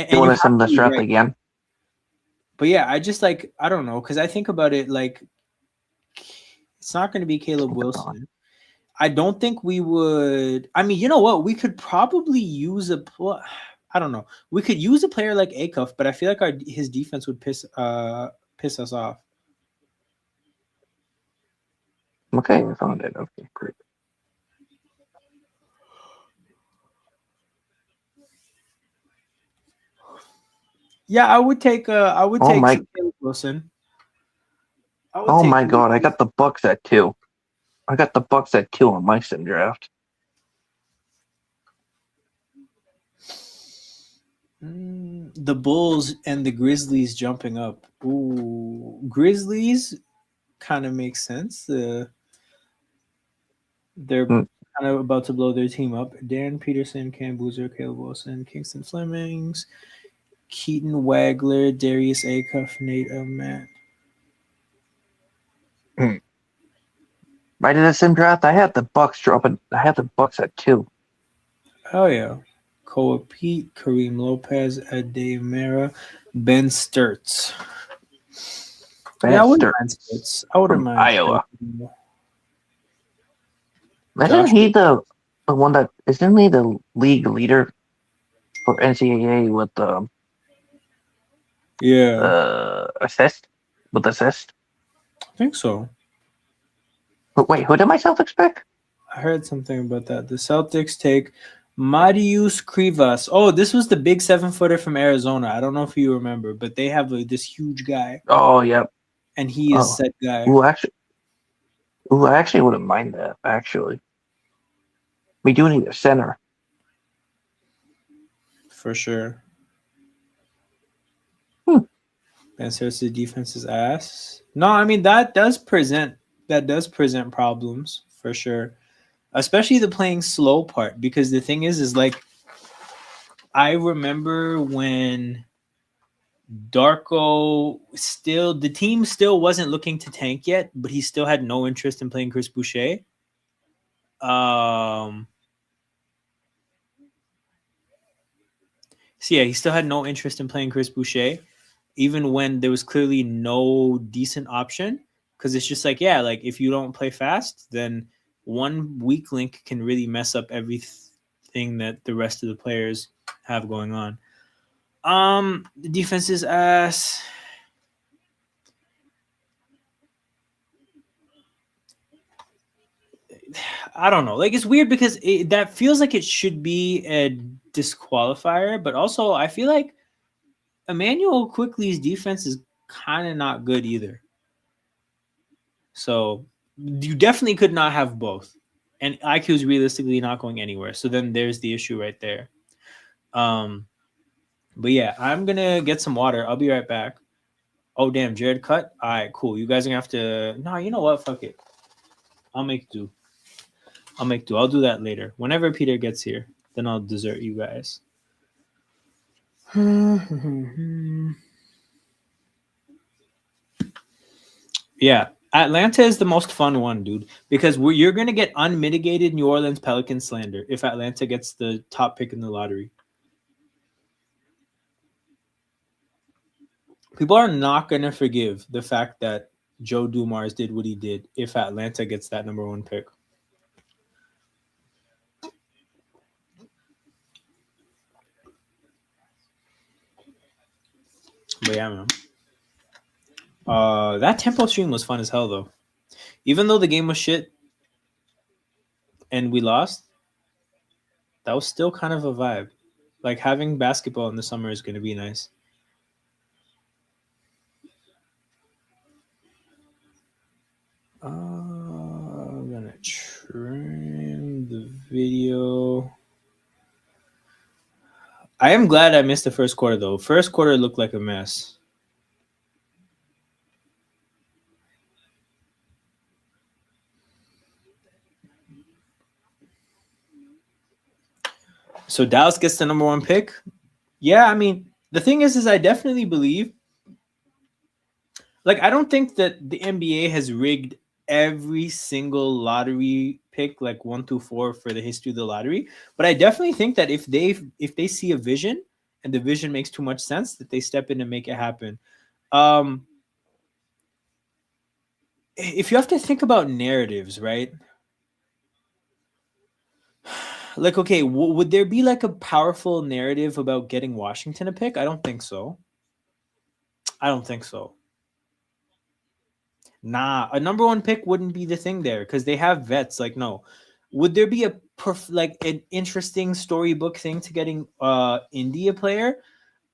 you want to send the be draft right. again? But yeah, I just like, I don't know, because I think about it like it's not going to be Caleb Wilson. I don't think we would. I mean, you know what? We could probably use I don't know. We could use a player like Acuff, but I feel like his defense would piss us off. Okay, I found it. Okay, great. Yeah, I would take Oh my, Caleb Wilson. I would oh take my Caleb God! I Wilson. got the Bucks at 2. I got the Bucks at 2 on my sim draft. The Bulls and the Grizzlies jumping up. Ooh, Grizzlies kind of makes sense. They're Hmm. kind of about to blow their team up. Darren Peterson, Cam Boozer, Caleb Wilson, Kingston Flemings, Keaton Wagler, Darius Acuff, Nate Matt. Hmm. Right in the sim draft, I had the Bucks dropping. I had the Bucks at 2. Oh yeah. Koa Pete, Kareem Lopez, Ade Mera, Ben Sturts. Yeah, I wouldn't Bastard mind Sturts. I wouldn't from mind Iowa. Sturts. Isn't Josh. he the one that isn't he the league leader for NCAA with Yeah, assist with assist? I think so. But wait, who did my Celtics pick? I heard something about that. The Celtics take Marius Krivas. Oh, this was the big 7-footer from Arizona. I don't know if you remember, but they have this huge guy, Oh yeah. and he is Oh, set guy ooh, actually, I actually wouldn't mind that. Actually, we do need a center. for sure. Hmm. Ben Simmons' defense is ass. No, I mean that does present problems for sure, especially the playing slow part. Because the thing is like I remember when Darko still the team still wasn't looking to tank yet, but he still had no interest in playing Chris Boucher. Um, so yeah, he still had no interest in playing Chris Boucher, even when there was clearly no decent option. Because it's just like, yeah, like if you don't play fast, then one weak link can really mess up everything that the rest of the players have going on. The defense is ass. I don't know. Like it's weird because that feels like it should be a disqualifier, but also I feel like Emmanuel Quickly's defense is kind of not good either. So you definitely could not have both. And IQ is realistically not going anywhere. So then there's the issue right there. Um, but yeah, I'm gonna get some water. I'll be right back. Oh damn, Jared cut. All right, cool. You guys are gonna have to. No, you know what? Fuck it. I'll make do. I'll make do. I'll do that later. Whenever Peter gets here, then I'll desert you guys. Yeah, Atlanta is the most fun one, dude, because you're gonna get unmitigated New Orleans Pelican slander if Atlanta gets the top pick in the lottery. People are not gonna forgive the fact that Joe Dumars did what he did if Atlanta gets that number one pick. But yeah, man. That tempo stream was fun as hell, though. Even though the game was shit and we lost, that was still kind of a vibe. Like having basketball in the summer is gonna be nice. I'm gonna trim the video. I am glad I missed the first quarter though. First quarter looked like a mess. So Dallas gets the number one pick. Yeah, I mean the thing is I definitely believe. Like I don't think that the NBA has rigged every single lottery pick like 1 through 4 for the history of the lottery, but I definitely think that if they see a vision and the vision makes too much sense, that they step in and make it happen. Um, if you have to think about narratives, right? Like, okay, would there be like a powerful narrative about getting Washington a pick? I don't think so. I don't think so. Nah, a number one pick wouldn't be the thing there because they have vets. Like, no, would there be like an interesting storybook thing to getting India player?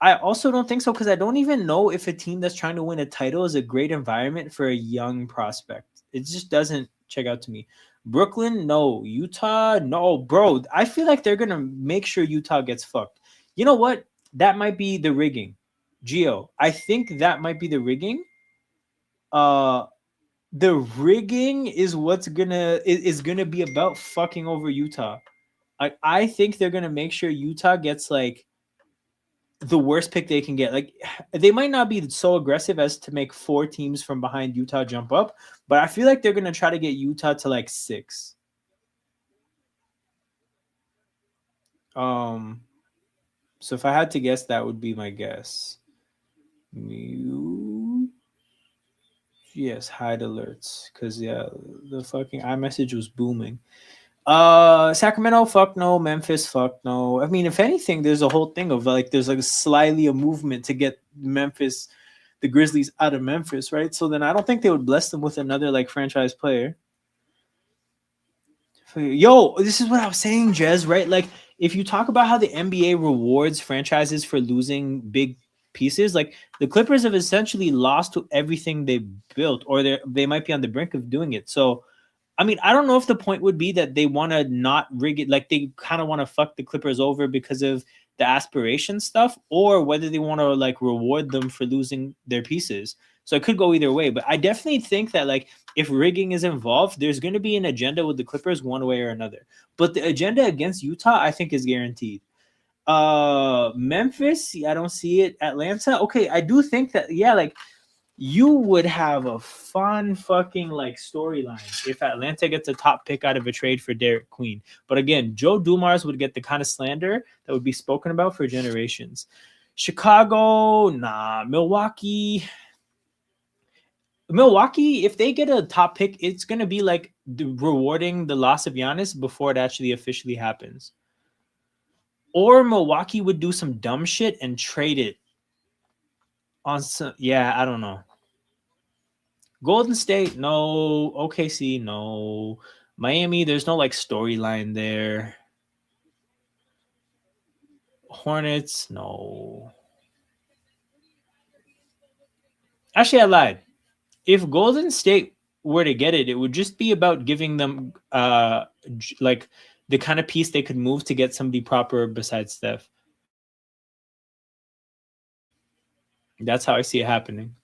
I also don't think so because I don't even know if a team that's trying to win a title is a great environment for a young prospect. It just doesn't check out to me. Brooklyn, no. Utah, no, bro. I feel like they're gonna make sure Utah gets fucked. You know what? That might be the rigging. Geo, I think that might be the rigging. Uh, the rigging is is gonna be about fucking over Utah. I think they're gonna make sure Utah gets like the worst pick they can get. Like they might not be so aggressive as to make 4 teams from behind Utah jump up, but I feel like they're gonna try to get Utah to like 6. Um, so if I had to guess, that would be my guess. Yes, hide alerts, cause yeah, the fucking iMessage was booming. Sacramento, fuck no. Memphis, fuck no. I mean, if anything, there's a whole thing of like there's like slightly a movement to get Memphis, the Grizzlies out of Memphis, right? So then I don't think they would bless them with another like franchise player. Yo, this is what I was saying, Jez, right? Like if you talk about how the NBA rewards franchises for losing big pieces, like the Clippers have essentially lost to everything they built, or they might be on the brink of doing it. So I mean, I don't know if the point would be that they want to not rig it, like they kind of want to fuck the Clippers over because of the aspiration stuff, or whether they want to like reward them for losing their pieces. So it could go either way. But I definitely think that like if rigging is involved, there's going to be an agenda with the Clippers one way or another. But the agenda against Utah, I think, is guaranteed. Memphis, I don't see it. Atlanta, okay, I do think that like you would have a fun fucking like storyline if Atlanta gets a top pick out of a trade for Derek Queen. But again, Joe Dumars would get the kind of slander that would be spoken about for generations. Chicago, nah. Milwaukee, if they get a top pick, it's gonna be like rewarding the loss of Giannis before it actually officially happens. Or Milwaukee would do some dumb shit and trade it on some. Yeah, I don't know. Golden State, no. OKC, no. Miami, there's no like storyline there. Hornets, no. Actually, I lied. If Golden State were to get it, it would just be about giving them like the kind of piece they could move to get somebody proper besides Steph. That's how I see it happening.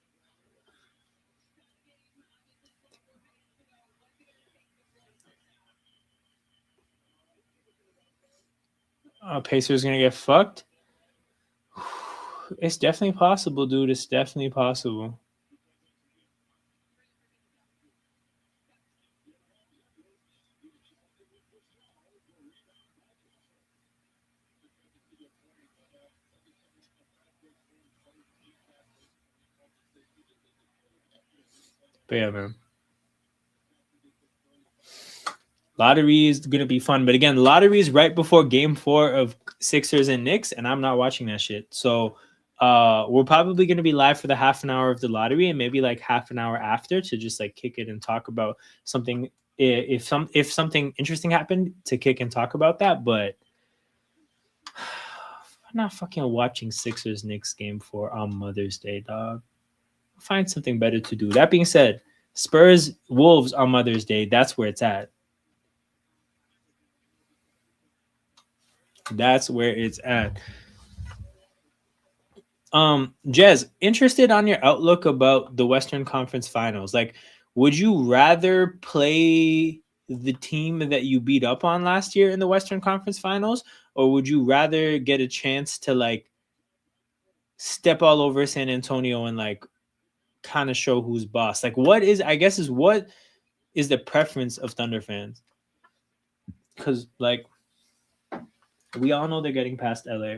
Pacers gonna get fucked. It's definitely possible, dude. It's definitely possible. But yeah, man. Lottery is gonna be fun, but again, lottery is right before Game 4 of Sixers and Knicks, and I'm not watching that shit. So, we're probably gonna be live for the half an hour of the lottery, and maybe like half an hour after to just like kick it and talk about something. If something interesting happened, to kick and talk about that, but I'm not fucking watching Sixers Knicks Game 4 on Mother's Day, dog. Find something better to do. That being said, Spurs Wolves on Mother's Day. That's where it's at. That's where it's at. Jez, interested on your outlook about the Western Conference Finals. Like, would you rather play the team that you beat up on last year in the Western Conference Finals, or would you rather get a chance to like step all over San Antonio and like kind of show who's boss? Like, what is the preference of Thunder fans? Because like we all know they're getting past LA.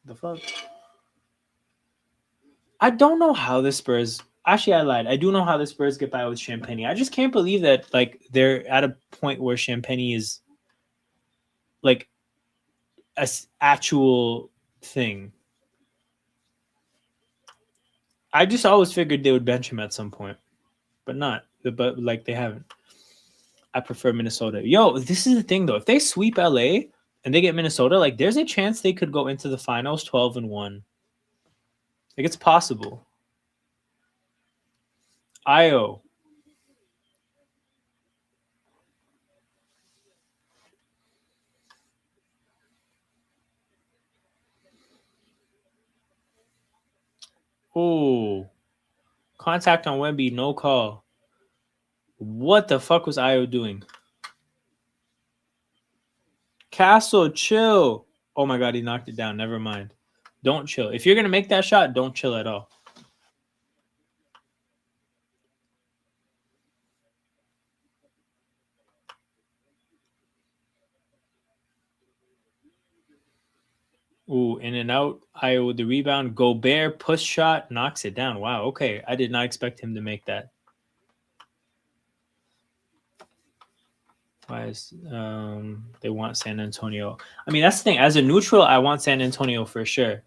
The fuck? I don't know how the Spurs. Actually, I lied. I do know how the Spurs get by with Champagne. I just can't believe that like they're at a point where Champagne is like a actual thing. I just always figured they would bench him at some point, but not. But like they haven't. I prefer Minnesota. Yo, this is the thing though. If they sweep LA and they get Minnesota, like there's a chance they could go into the finals 12-1. Like it's possible. Io. Oh, contact on Wemby, no call. What the fuck was Io doing? Castle, chill. Oh my god, he knocked it down. Never mind. Don't chill. If you're gonna make that shot, don't chill at all. Ooh, in and out. Io with the rebound. Gobert push shot knocks it down. Wow. Okay, I did not expect him to make that. Why is they want San Antonio? I mean, that's the thing. As a neutral, I want San Antonio for sure.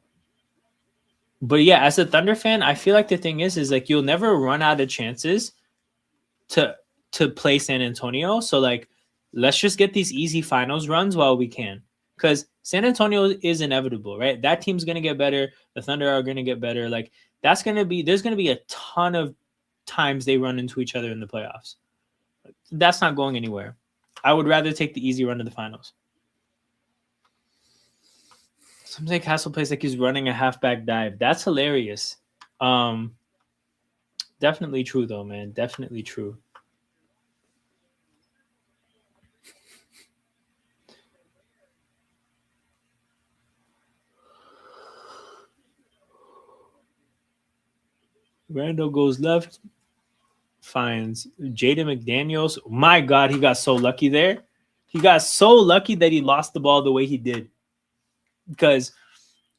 But yeah, as a Thunder fan, I feel like the thing is like you'll never run out of chances to play San Antonio. So like, let's just get these easy finals runs while we can, because San Antonio is inevitable, right? That team's gonna get better. The Thunder are gonna get better. Like there's gonna be a ton of times they run into each other in the playoffs. That's not going anywhere. I would rather take the easy run to the finals. Something Castle plays like he's running a halfback dive. That's hilarious. Definitely true though, man. Definitely true. Randall goes left, finds Jaden McDaniels. My God, he got so lucky there. He got so lucky that he lost the ball the way he did, because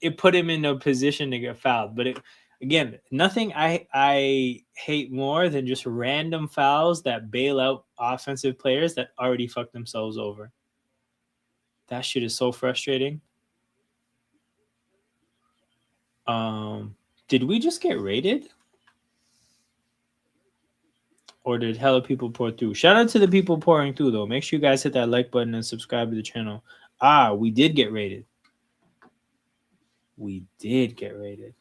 it put him in a position to get fouled. But again, nothing I hate more than just random fouls that bail out offensive players that already fucked themselves over. That shit is so frustrating. Did we just get raided? Or did hella people pour through? Shout out to the people pouring through, though. Make sure you guys hit that like button and subscribe to the channel. We did get raided. We did get raided.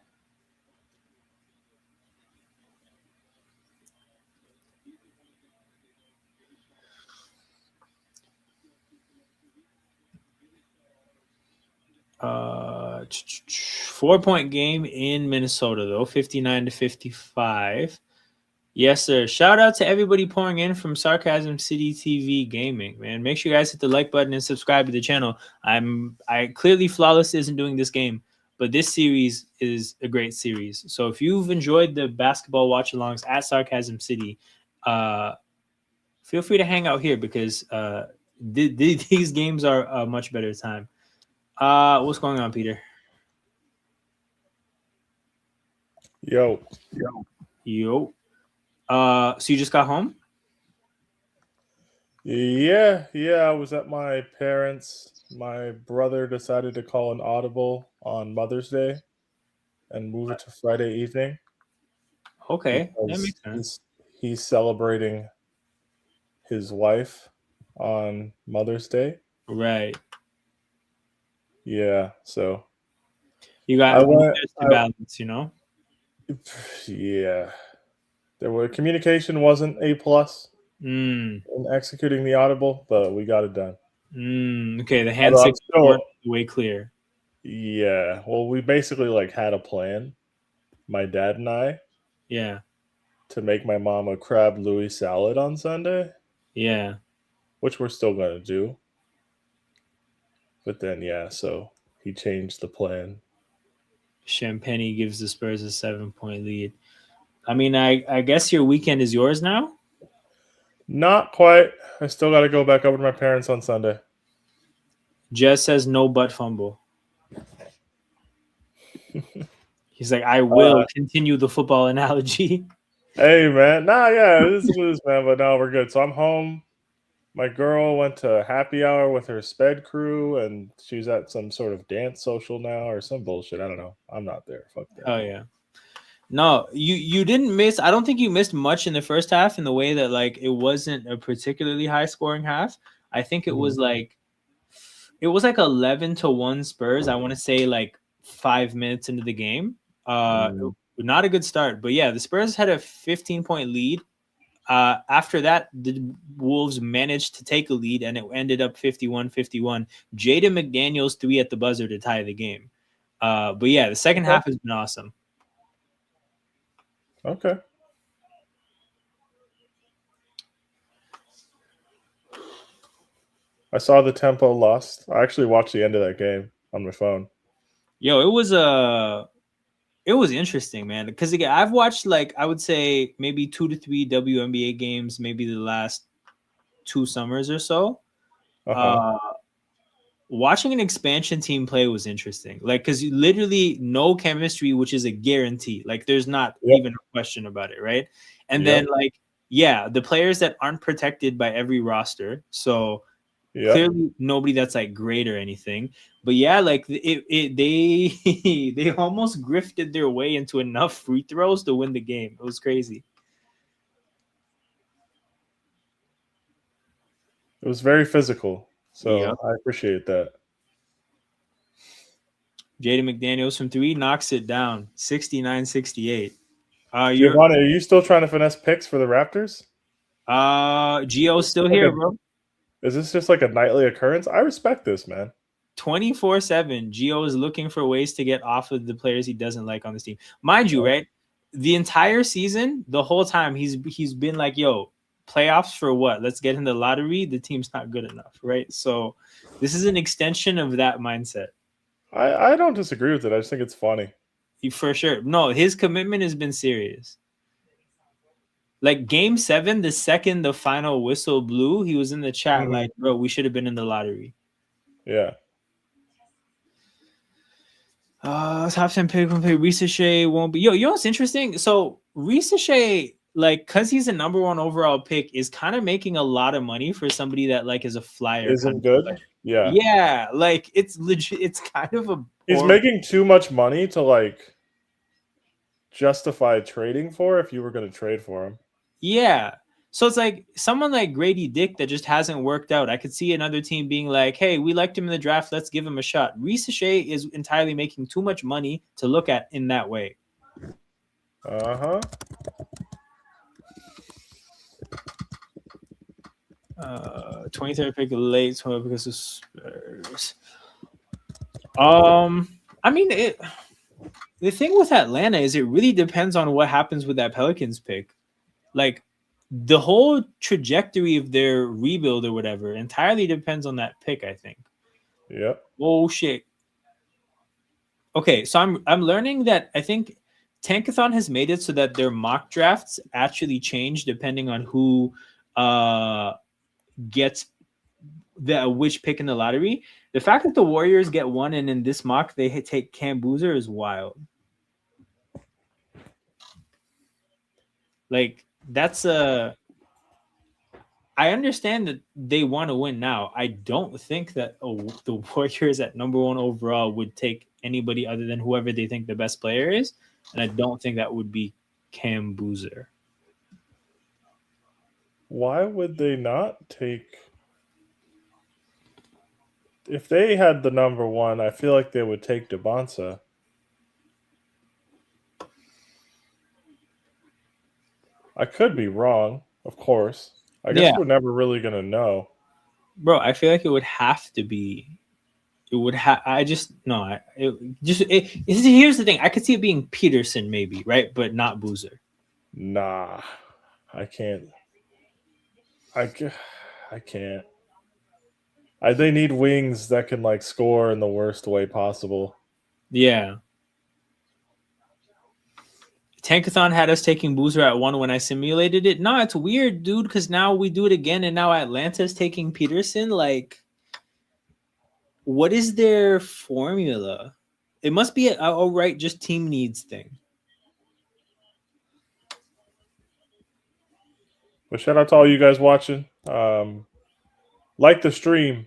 Uh, 4-point game in Minnesota, though. 59-55. Yes, sir. Shout out to everybody pouring in from Sarcasm City TV Gaming, man. Make sure you guys hit the like button and subscribe to the channel. I clearly Flawless isn't doing this game, but this series is a great series. So if you've enjoyed the basketball watch-alongs at Sarcasm City, feel free to hang out here, because these games are a much better time. What's going on, Peter? Yo. So you just got home? Yeah, I was at my parents'. My brother decided to call an audible on Mother's Day and move it to Friday evening. Okay, that makes sense. He's celebrating his wife on Mother's Day. Right. Yeah, so you got to balance, you know? Yeah. Communication wasn't A+ in executing the audible, but we got it done. Okay, the handshake weren't way clear. Yeah, well, we basically had a plan, my dad and I. Yeah. To make my mom a crab Louis salad on Sunday. Yeah. Which we're still gonna do. But then so he changed the plan. Champagne gives the Spurs a 7-point lead. I mean, I guess your weekend is yours now? Not quite. I still got to go back over to my parents on Sunday. Jess says no butt fumble. He's like, I will continue the football analogy. Hey, man. This is loose, man. But no, we're good. So I'm home. My girl went to happy hour with her sped crew, and she's at some sort of dance social now or some bullshit. I don't know. I'm not there. Fuck that. Oh, yeah. No, you didn't miss. I don't think you missed much in the first half, in the way that it wasn't a particularly high scoring half. I think it was It was like 11-1 Spurs. I want to say like 5 minutes into the game. Not a good start, but yeah, the Spurs had a 15-point lead. After that, the Wolves managed to take a lead, and it ended up 51-51. Jaden McDaniels 3 at the buzzer to tie the game. But yeah, the second half has been awesome. Okay. I saw the Tempo lost. I actually watched the end of that game on my phone. Yo, it was interesting, man. Because again, I've watched like I would say maybe 2 to 3 WNBA games, maybe the last 2 summers or so. Watching an expansion team play was interesting. Like, because literally no chemistry, which is a guarantee. Like, there's not even a question about it, right? And then like, yeah, the players that aren't protected by every roster, so clearly nobody that's like great or anything. But yeah, like they almost grifted their way into enough free throws to win the game. It was crazy. It was very physical, so I appreciate that. Jaden McDaniels from 3 knocks it down, 69-68. Giovanni, are you still trying to finesse picks for the Raptors? Gio's still here, bro. Is this just like a nightly occurrence? I respect this, man. 24/7, Gio is looking for ways to get off of the players he doesn't like on this team. Mind you, right? The entire season, the whole time, he's been like, yo, playoffs for what? Let's get in the lottery. The team's not good enough, right? So this is an extension of that mindset. I don't disagree with it. I just think it's funny. For sure. No, his commitment has been serious. Like game 7, the second the final whistle blew, he was in the chat like, bro, we should have been in the lottery. Yeah. Top 10 pick Ricochet won't be. Yo, you know what's interesting? So Ricochet, like, cause he's a number 1 overall pick, is kind of making a lot of money for somebody that like is a flyer. Isn't good. Player. Yeah. Yeah, like it's legit. It's kind of a. He's making too much money to like justify trading for if you were going to trade for him. Yeah. So it's like someone like Grady Dick that just hasn't worked out. I could see another team being like, hey, we liked him in the draft. Let's give him a shot. Ricochet is entirely making too much money to look at in that way. 23rd pick late 12 because of Spurs. I mean, the thing with Atlanta is it really depends on what happens with that Pelicans pick. Like, the whole trajectory of their rebuild or whatever entirely depends on that pick, I think. Yep. Oh shit. Okay, so I'm learning that I think Tankathon has made it so that their mock drafts actually change depending on who gets which pick in the lottery. The fact that the Warriors get 1 and in this mock they take Cam Boozer is wild. Like, that's I understand that they want to win now. I don't think that the Warriors at number 1 overall would take anybody other than whoever they think the best player is, and I don't think that would be Cam Boozer. Why would they not take? If they had the number 1, I feel like they would take DeBonsa. I could be wrong, of course. I guess we're never really going to know. Bro, I feel like it would have to be. It would have. I just no. Here's the thing. I could see it being Peterson, maybe, right, but not Boozer. Nah, I can't. I can't. They need wings that can like score in the worst way possible. Yeah. Tankathon had us taking Boozer at 1 when I simulated it. No, it's weird, dude, because now we do it again, and now Atlanta's taking Peterson. Like, what is their formula? It must be right, just team needs thing. But shout out to all you guys watching. Like the stream.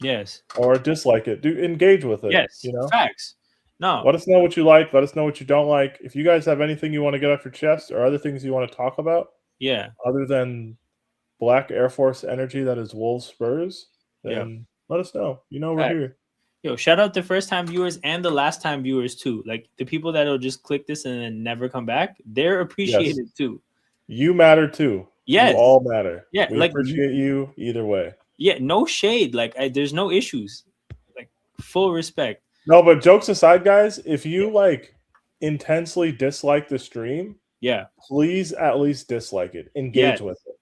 Yes. Or dislike it. Engage with it. Yes. You know? Facts. No. Let us know what you like. Let us know what you don't like. If you guys have anything you want to get off your chest or other things you want to talk about, yeah, other than Black Air Force energy that is Wolves Spurs, then let us know. You know we're Right. here. Yo, shout out to first time viewers and the last time viewers too. Like the people that'll just click this and then never come back, they're appreciated too. You matter too. You Yes. all matter. Yeah, We like appreciate you either way. yeah, no shade. Like there's no issues. Like full respect. No, but jokes aside, guys, if you like intensely dislike the stream, Yeah. please at least dislike it. Engage Yes. with it.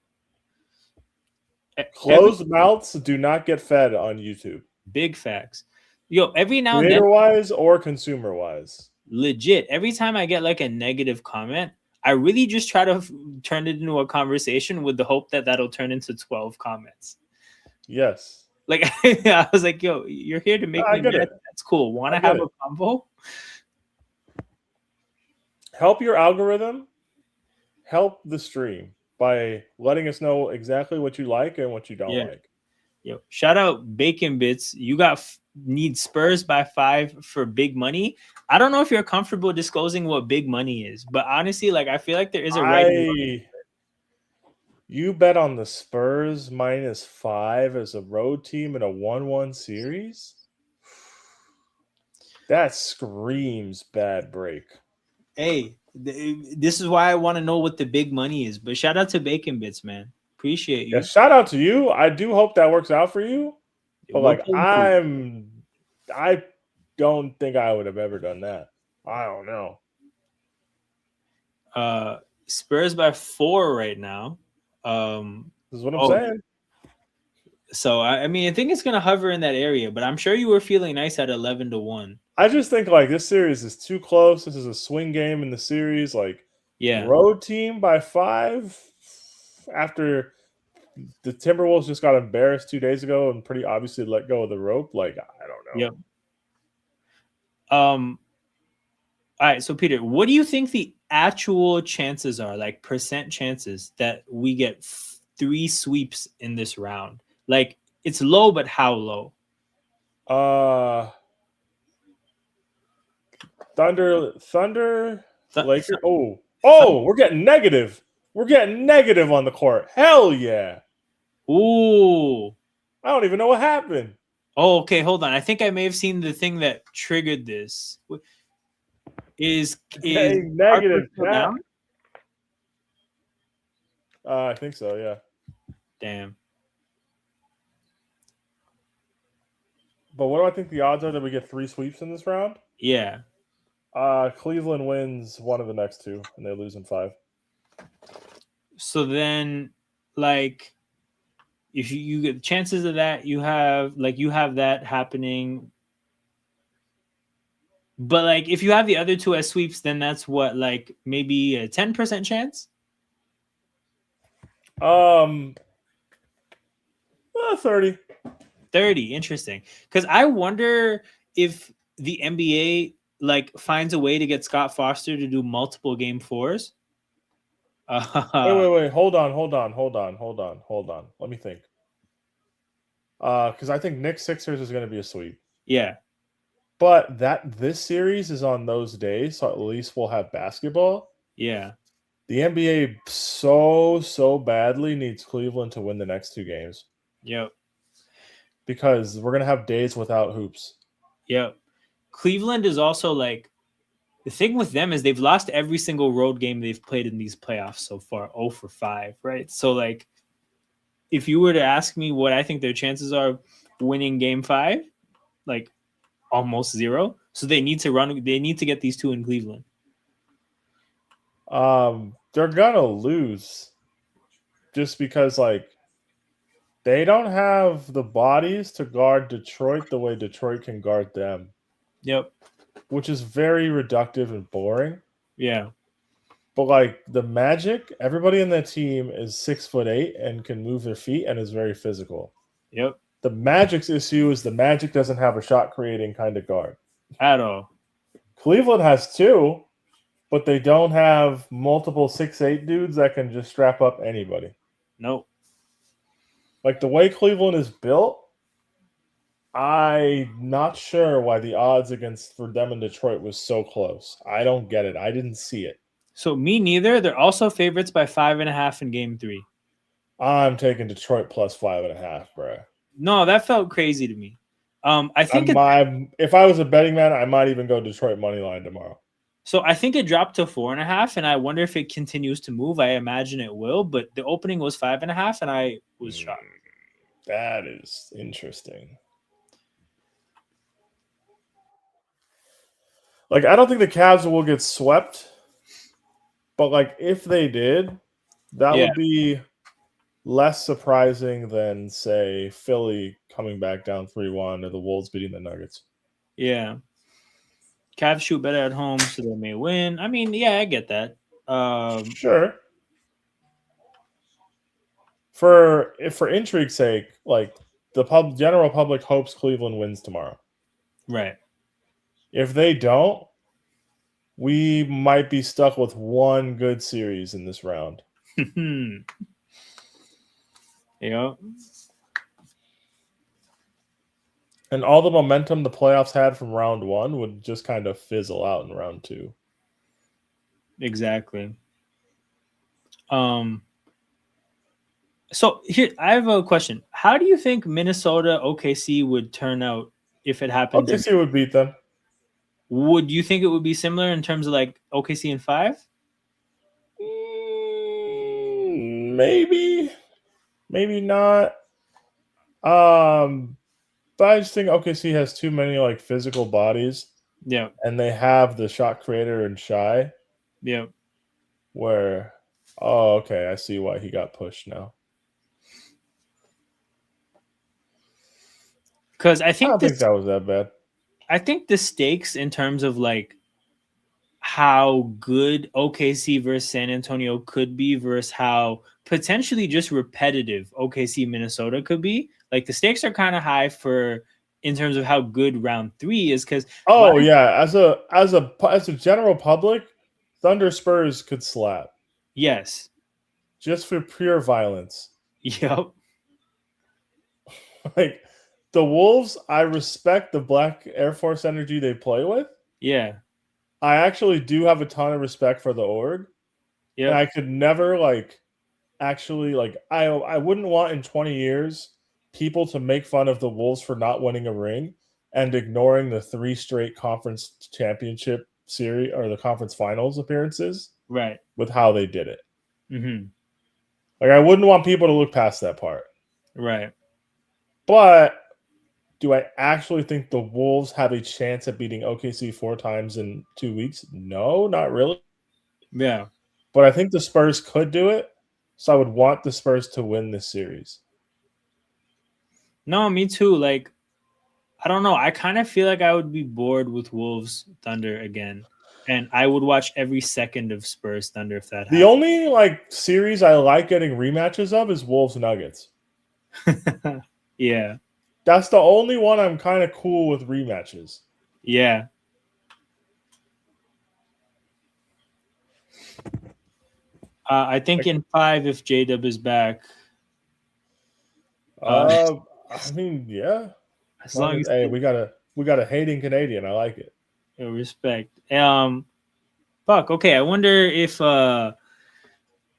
Every Closed mouths do not get fed on YouTube. big facts. Yo, every now and then, Creator wise or consumer wise. legit, every time I get like a negative comment, I really just try to turn it into a conversation with the hope that that'll turn into 12 comments. Yes. Like I was like, yo, you're here to make I me get mad. it. That's cool. Want to I get have it. a convo? Help your algorithm. Help the stream by letting us know exactly what you like and what you don't Yeah. like. Yo, shout out Bacon Bits. You got need Spurs by 5 for big money. I don't know if you're comfortable disclosing what big money is, but honestly, like I feel like there is a right. You bet on the Spurs -5 as a road team in a 1-1 series? That screams bad break. Hey, this is why I want to know what the big money is. But shout out to Bacon Bits, man. Appreciate you. Yeah, shout out to you. I do hope that works out for you. But We'll like pull through. I don't think I would have ever done that. I don't know. Spurs by 4 right now. This is what I'm saying. So I mean, I think it's gonna hover in that area, but I'm sure you were feeling nice at 11-1. I just think like this series is too close. This is a swing game in the series. Like, Yeah, road team by 5 after the Timberwolves just got embarrassed 2 days ago and pretty obviously let go of the rope. Like, I don't know. Yep. All right, so Peter, what do you think the actual chances are, like percent chances that we get 3 sweeps in this round? Like it's low, but how low? Thunder, Lakers. We're getting negative. We're getting negative on the court. Hell yeah. Ooh. I don't even know what happened. Oh, okay, hold on. I think I may have seen the thing that triggered this. Is negative down? I think so, yeah. Damn. But what do I think the odds are that we get 3 sweeps in this round? Yeah. Cleveland wins one of the next 2, and they lose in 5. So then, like, if you get chances of that, you have that happening. But like, if you have the other 2 as sweeps, then that's what, like maybe a 10% chance. 30. 30. Interesting. Because I wonder if the NBA like finds a way to get Scott Foster to do multiple game 4s. Wait. Hold on. Let me think. Because I think Knicks Sixers is going to be a sweep. Yeah. But this series is on those days, so at least we'll have basketball. Yeah. The NBA so badly needs Cleveland to win the next 2 games. Yep. Because we're going to have days without hoops. Yep. Cleveland is also like, the thing with them is they've lost every single road game they've played in these playoffs so far, 0 for 5, right? So like, if you were to ask me what I think their chances are winning game 5, like almost 0. So they need to get these 2 in Cleveland. They're going to lose just because like they don't have the bodies to guard Detroit the way Detroit can guard them. Yep. Which is very reductive and boring. Yeah. But like the Magic, everybody in that team is 6'8" and can move their feet and is very physical. Yep. The Magic's issue is the Magic doesn't have a shot creating kind of guard at all. Cleveland has 2, but they don't have multiple 6'8" dudes that can just strap up anybody. Nope. Like the way Cleveland is built, I'm not sure why the odds for them in Detroit was so close. I don't get it. I didn't see it. So me neither. They're also favorites by 5.5 in game 3. I'm taking Detroit plus 5.5, bro. No, that felt crazy to me. I think If I was a betting man, I might even go Detroit money line tomorrow. so. I think it dropped to 4.5, and I wonder if it continues to move. I imagine it will, but the opening was 5.5, and I was shocked. That is interesting. Like, I don't think the Cavs will get swept, but like if they did, that Yeah. would be less surprising than, say, Philly coming back down 3-1 or the Wolves beating the Nuggets. Yeah. Cavs shoot better at home, so they may win. I mean, yeah, I get that. Sure. For intrigue's sake, like the general public hopes Cleveland wins tomorrow. Right. If they don't, we might be stuck with one good series in this round. Yeah. And all the momentum the playoffs had from round one would just kind of fizzle out in round two. Exactly. So here I have a question. How do you think Minnesota OKC would turn out if it happens? OKC would beat them. Would you think it would be similar in terms of like OKC in 5? Maybe not. But I just think OKC has too many like physical bodies. Yeah. And they have the shot creator and Shy. Yeah. Where, oh, okay, I see why he got pushed now. Because I think don't think that was that bad. I think the stakes in terms of like how good OKC versus San Antonio could be versus how potentially just repetitive OKC Minnesota could be. Like the stakes are kind of high for in terms of how good round 3 is because as a general public, Thunder Spurs could slap. Yes. Just for pure violence. Yep. Like the Wolves, I respect the Black Air Force energy they play with. Yeah. I actually do have a ton of respect for the org. Yeah. And I could never I wouldn't want in 20 years people to make fun of the Wolves for not winning a ring and ignoring the 3 straight conference championship series or the conference finals appearances. Right. With how they did it. Mm-hmm. Like I wouldn't want people to look past that part. Right. But do I actually think the Wolves have a chance at beating OKC 4 times in 2 weeks? No, not really. Yeah. But I think the Spurs could do it. So I would want the Spurs to win this series. No, me too. Like, I don't know. I kind of feel like I would be bored with Wolves Thunder again. And I would watch every second of Spurs Thunder if that happened. The only series I like getting rematches of is Wolves Nuggets. Yeah. That's the only one I'm kind of cool with rematches. Yeah. I think in 5 if J-Dub is back. I mean, yeah. As long as hey, we got a hating Canadian. I like it. Respect. Fuck. Okay. I wonder if I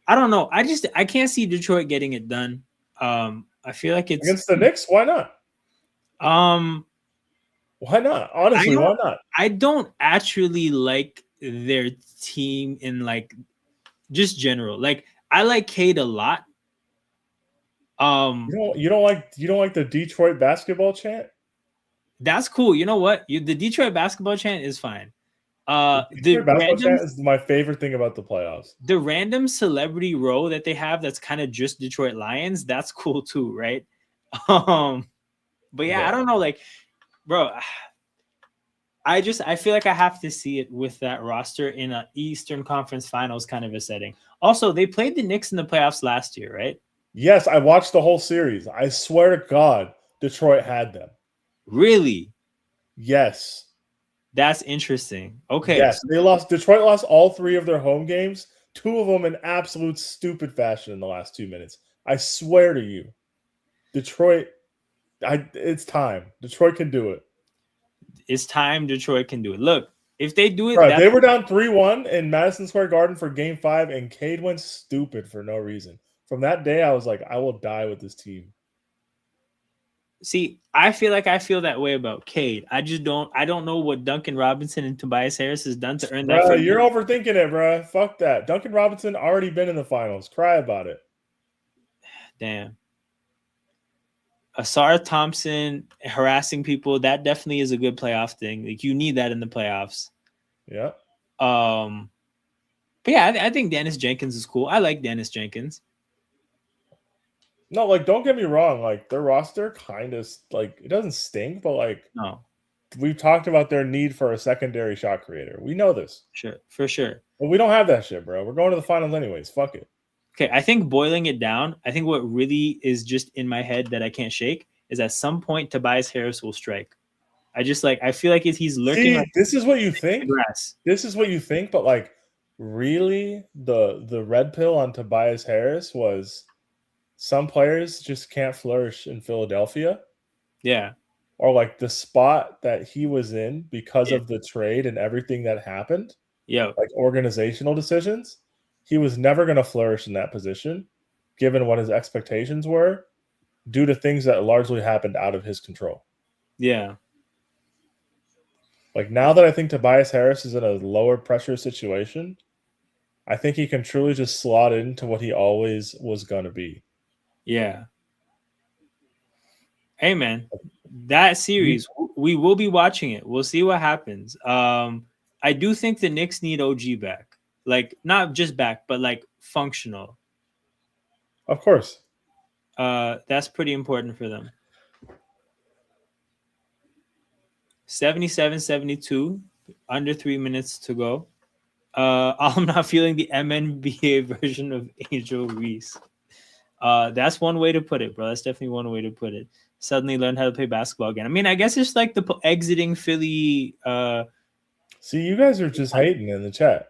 don't know. I can't see Detroit getting it done. I feel like it's against the Knicks. Why not? Why not? Honestly, why not? I don't actually like their team in just general. Like I like Cade a lot. You don't like the Detroit basketball chant? That's cool. You know what? The Detroit basketball chant is fine. The basketball chant is my favorite thing about the playoffs. The random celebrity row that they have that's kind of just Detroit Lions, that's cool too, right? But yeah, I don't know, bro, I feel like I have to see it with that roster in an Eastern Conference Finals kind of a setting. Also, they played the Knicks in the playoffs last year, right? Yes, I watched the whole series. I swear to God, Detroit had them. Really? Yes. That's interesting. Okay. Yes, Detroit lost all 3 of their home games, 2 of them in absolute stupid fashion in the last 2 minutes. I swear to you. Detroit, it's time. Detroit can do it. It's time Detroit can do it. Look, if they do it, right, they were down 3-1 in Madison Square Garden for Game 5, and Cade went stupid for no reason. From that day, I was like, I will die with this team. See, I feel like I feel that way about Cade. I don't know what Duncan Robinson and Tobias Harris has done to earn that. Bro, you're overthinking it, bro. Fuck that. Duncan Robinson already been in the finals. Cry about it. Damn. Asar Thompson harassing people, that definitely is a good playoff thing. Like, you need that in the playoffs. Yeah. But yeah, I think Dennis Jenkins is cool. I like Dennis Jenkins. No, like, don't get me wrong. Like, their roster kind of, like, it doesn't stink, but, like, No, we've talked about their need for a secondary shot creator. We know this. sure, for sure. But we don't have that shit, bro. We're going to the finals anyways. Fuck it. Okay, I think boiling it down, I think what really is just in my head that I can't shake is at some point Tobias Harris will strike. I feel like he's lurking. See, like this is what you think. grass. This is what you think, but like, really, the red pill on Tobias Harris was some players just can't flourish in Philadelphia. Yeah. Or like the spot that he was in because Yeah. of the trade and everything that happened, Yeah. like organizational decisions, he was never going to flourish in that position, given what his expectations were, due to things that largely happened out of his control. Yeah. Like, now that I think Tobias Harris is in a lower pressure situation, I think he can truly just slot into what he always was going to be. Yeah. Hey, man, that series, we will be watching it. We'll see what happens. I do think the Knicks need OG back. Like, not just back, but like functional. Of course. That's pretty important for them. 77-72, under 3 minutes to go. I'm not feeling the MNBA version of Angel Reese. That's one way to put it, bro. That's definitely one way to put it. Suddenly learned how to play basketball again. I mean, I guess it's like the exiting Philly. See, you guys are just hating in the chat.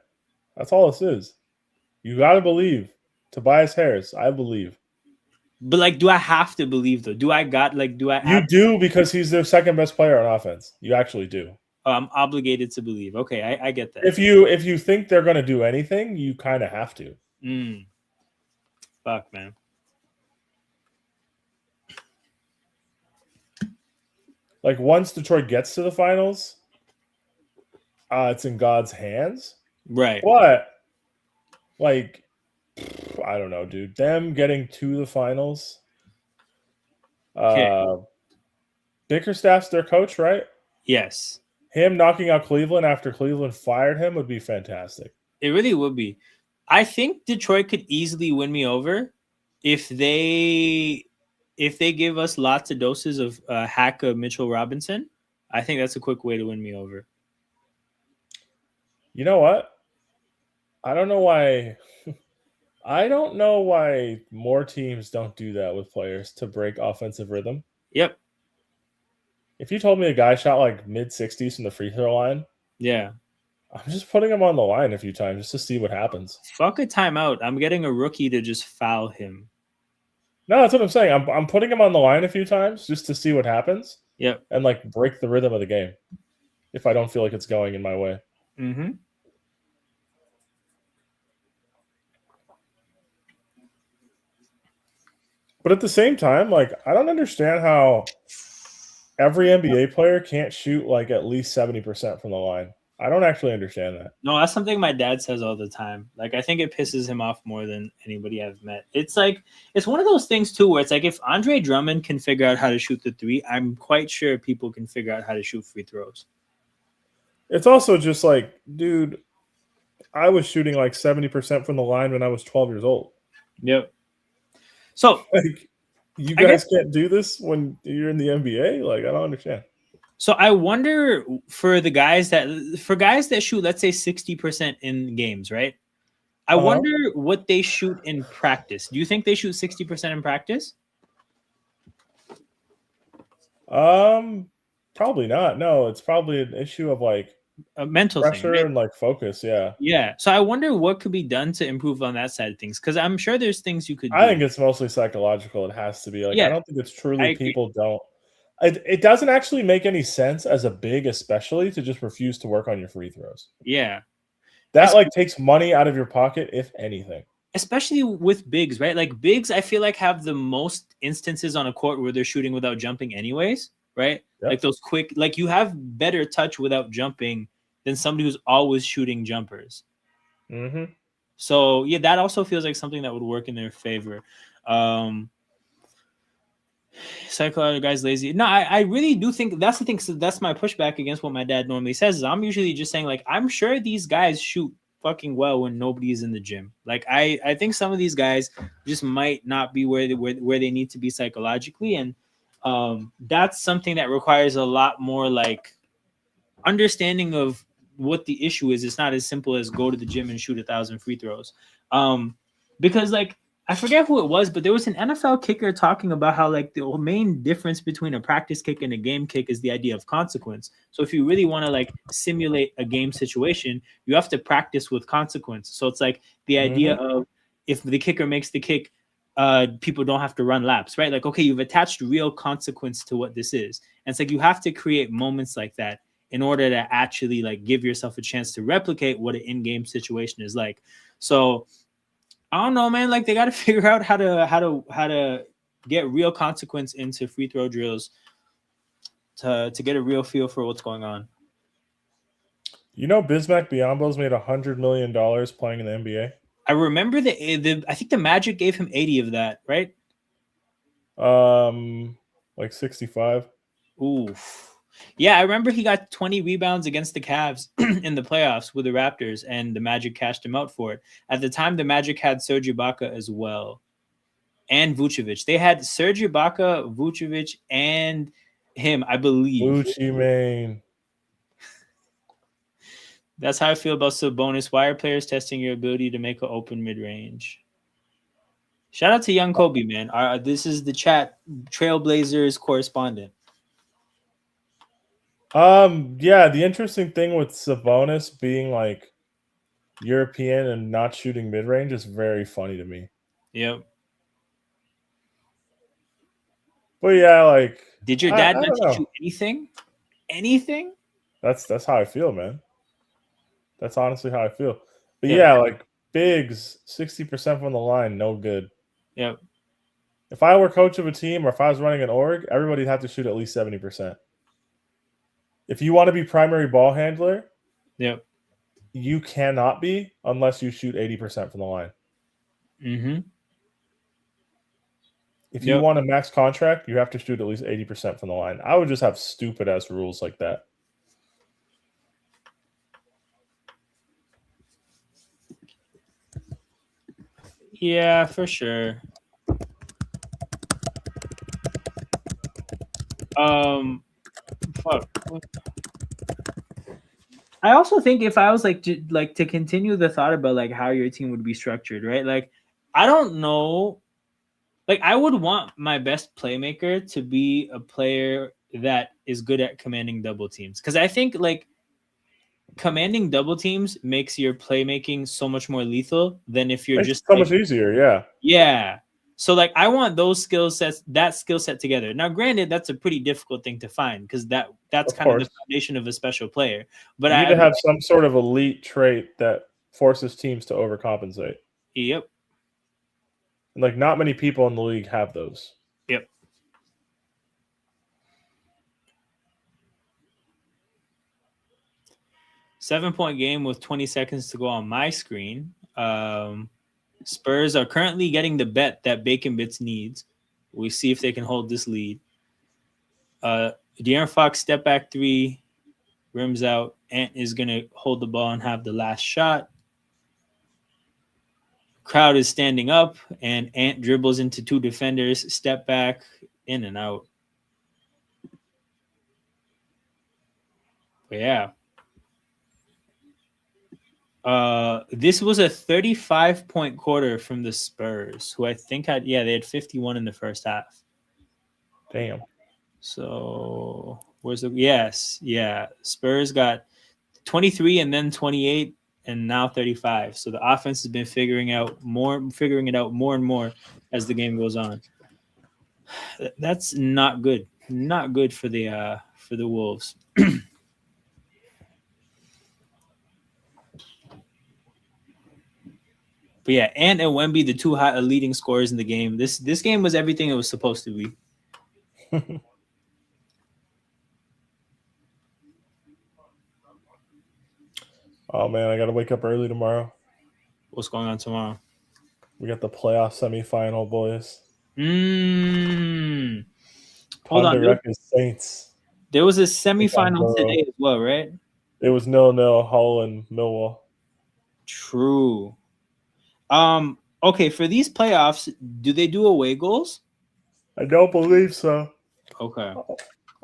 That's all this is. You got to believe. Tobias Harris, I believe. But like, do I have to believe though? You do, because he's their second best player on offense. You actually do. I'm obligated to believe. Okay, I get that. If you think they're going to do anything, you kind of have to. Fuck, man. Like, once Detroit gets to the finals, it's in God's hands. Right. But, like, I don't know, dude. Them getting to the finals. Bickerstaff's their coach, right? Yes. Him knocking out Cleveland after Cleveland fired him would be fantastic. It really would be. I think Detroit could easily win me over if they give us lots of doses of hack of Mitchell Robinson. I think that's a quick way to win me over. You know what? I don't know why. I don't know why more teams don't do that with players to break offensive rhythm. Yep. If you told me a guy shot like mid-60s from the free throw line, yeah, I'm just putting him on the line a few times just to see what happens. Fuck a timeout. I'm getting a rookie to just foul him. No, that's what I'm saying. I'm putting him on the line a few times just to see what happens. Yep. And like break the rhythm of the game if I don't feel like it's going in my way. Mm-hmm. But at the same time, like, I don't understand how every NBA player can't shoot like at least 70% from the line. I don't actually understand that. No, that's something my dad says all the time. Like, I think it pisses him off more than anybody I've met. It's like, it's one of those things too, where it's like, if Andre Drummond can figure out how to shoot the three, I'm quite sure people can figure out how to shoot free throws. It's also just like, dude, I was shooting like 70% from the line when I was 12 years old. Yep. So, like, you guys can't do this when you're in the NBA? Like, I don't understand. So I wonder for guys that shoot, let's say 60% in games, right? I wonder what they shoot in practice. Do you think they shoot 60% in practice? Probably not. No, it's probably an issue of like a mental pressure thing, right? and like focus. Yeah. Yeah. So I wonder what could be done to improve on that side of things, because I'm sure there's things you could do. I think it's mostly psychological. It has to be. Like, Yeah, I don't think it's truly people don't. It doesn't actually make any sense as a big, especially, to just refuse to work on your free throws. Yeah. That like takes money out of your pocket, if anything. especially with bigs, right? Like bigs, I feel like have the most instances on a court where they're shooting without jumping, anyways, right? Yep. Like those quick, like you have better touch without jumping than somebody who's always shooting jumpers. Mm-hmm. So yeah, that also feels like something that would work in their favor. Psychological guys lazy. No, I really do think that's the thing. So that's my pushback against what my dad normally says. Is I'm usually just saying like I'm sure these guys shoot fucking well when nobody's in the gym. Like I think some of these guys just might not be where they need to be psychologically, and that's something that requires a lot more like understanding of what the issue is. It's not as simple as go to the gym and shoot 1,000 free throws. Because like I forget who it was, but there was an NFL kicker talking about how like the main difference between a practice kick and a game kick is the idea of consequence. So if you really want to like simulate a game situation, you have to practice with consequence. So it's like the idea of if the kicker makes the kick, people don't have to run laps, right? Like, okay, you've attached real consequence to what this is. And it's like you have to create moments like that in order to actually like give yourself a chance to replicate what an in-game situation is like. So I don't know, man. Like they got to figure out how to get real consequence into free throw drills to get a real feel for what's going on. You know, Bismack Biyombo's made $100 million playing in the NBA. I remember I think the Magic gave him 80 of that, right? Like 65. Oof. Yeah, I remember he got 20 rebounds against the Cavs in the playoffs with the Raptors, and the Magic cashed him out for it. At the time, the Magic had Serge Ibaka as well, and Vucevic. They had Serge Ibaka, Vucevic, and him, I believe. Gucci Mane. That's how I feel about Sabonis. Why are players testing your ability to make an open mid-range? Shout out to Young Kobe, man. This is the chat Trailblazers correspondent. Yeah, the interesting thing with Sabonis being like European and not shooting mid range is very funny to me. Yep. But yeah, like Did your dad not teach you anything? Anything? That's how I feel, man. That's honestly how I feel. But yeah, like bigs, 60% from the line, no good. Yep. If I were coach of a team or if I was running an org, everybody'd have to shoot at least 70%. If you want to be primary ball handler, yep, you cannot be unless you shoot 80% from the line. Mm-hmm. If you want a max contract, you have to shoot at least 80% from the line. I would just have stupid ass rules like that. Yeah, for sure. Fuck. I also think if I was like to continue the thought about like how your team would be structured, right? Like, I don't know. Like, I would want my best playmaker to be a player that is good at commanding double teams, because I think like commanding double teams makes your playmaking so much more lethal than if you're just so much easier. Yeah. Yeah. So like I want that skill set together. Now, granted, that's a pretty difficult thing to find because that's kind of the foundation of a special player. But you need to have some sort of elite trait that forces teams to overcompensate. Yep. And like not many people in the league have those. Yep. Seven-point game with 20 seconds to go on my screen. Spurs are currently getting the bet that Bacon Bits needs. We see if they can hold this lead. De'Aaron Fox step back three, rims out. Ant is going to hold the ball and have the last shot. Crowd is standing up, and Ant dribbles into two defenders, step back, in and out. But yeah. This was a 35-point quarter from the Spurs, who I think they had 51 in the first half. Damn. So Spurs got 23 and then 28 and now 35. So the offense has been figuring it out more and more as the game goes on. That's not good. Not good for the Wolves. But yeah, Ant and Wemby, the two hot leading scorers in the game. This game was everything it was supposed to be. Oh man, I gotta wake up early tomorrow. What's going on tomorrow? We got the playoff semifinal, boys. Hold on. Pondereca Saints. There was a Take on semifinal Burrow. today as well, right? It was 0-0, Hull and Millwall. True. Okay, for these playoffs, do they do away goals? I don't believe so. Okay.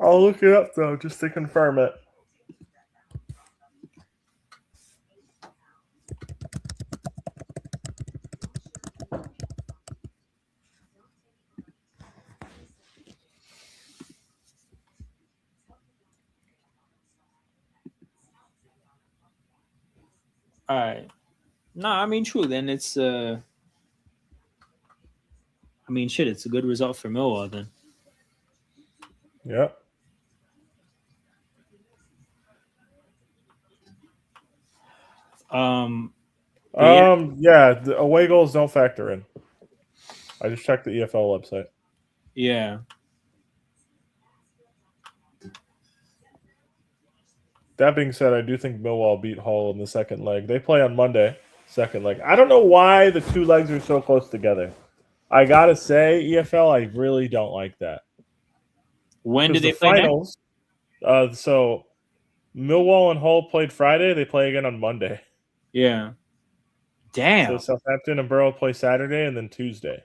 I'll look it up though, just to confirm it. All right. No, I mean, true. Then it's it's a good result for Millwall then. Yeah. Yeah, the away goals don't factor in. I just checked the EFL website. Yeah. That being said, I do think Millwall beat Hull in the second leg. They play on Monday, second leg. I don't know why the two legs are so close together. I gotta say, EFL, I really don't like that. When do they the play finals? So Millwall and Hull played Friday. They play again on Monday. next? Yeah. Damn. So Southampton and Borough play Saturday and then Tuesday.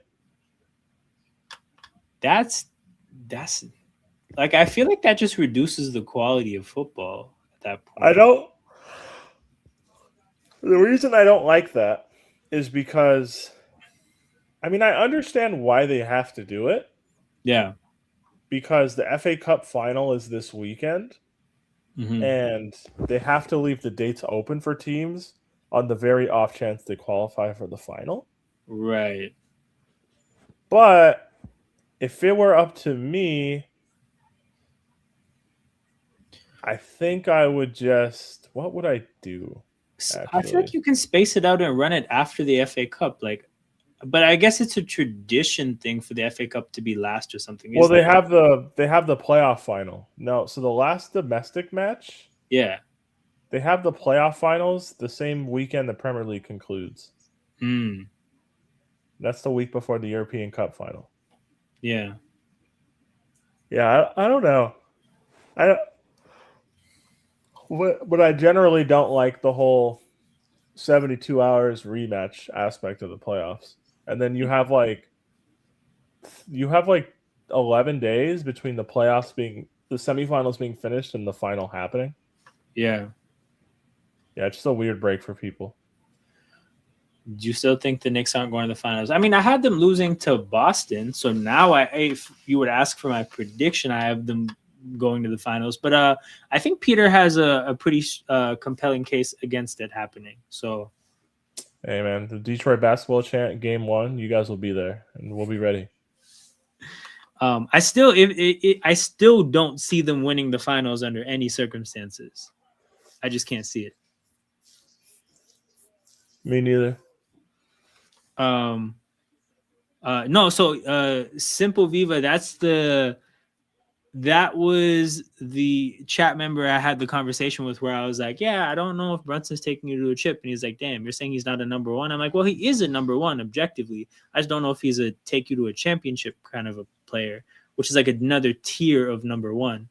That's like, I feel like that just reduces the quality of football at that point. The reason I don't like that is because, I mean, I understand why they have to do it. Yeah. Because the FA Cup final is this weekend, and they have to leave the dates open for teams on the very off chance they qualify for the final. Right. But if it were up to me, I think I would just... What would I do? Actually? I feel like you can space it out and run it after the FA Cup. But I guess it's a tradition thing for the FA Cup to be last or something. Well, they have the playoff final. No, so the last domestic match. Yeah. They have the playoff finals the same weekend the Premier League concludes. That's the week before the European Cup final. Yeah. Yeah, I don't know. But I generally don't like the whole 72 hours rematch aspect of the playoffs. And then you have like 11 days between the semifinals being finished and the final happening. Yeah. Yeah, it's just a weird break for people. Do you still think the Knicks aren't going to the finals? I mean, I had them losing to Boston, so now if you would ask for my prediction, I have them going to the finals. But I think Peter has a pretty compelling case against it happening. So, hey man, the Detroit basketball chant game 1, you guys will be there, and we'll be ready. I still don't see them winning the finals under any circumstances. I just can't see it. Me neither. No, so Simple Viva, that was the chat member I had the conversation with, where I was like, yeah, I don't know if Brunson's taking you to a chip. And he's like, damn, you're saying he's not a number one? I'm like, well, he is a number one objectively. I just don't know if he's a take you to a championship kind of a player, which is like another tier of number one.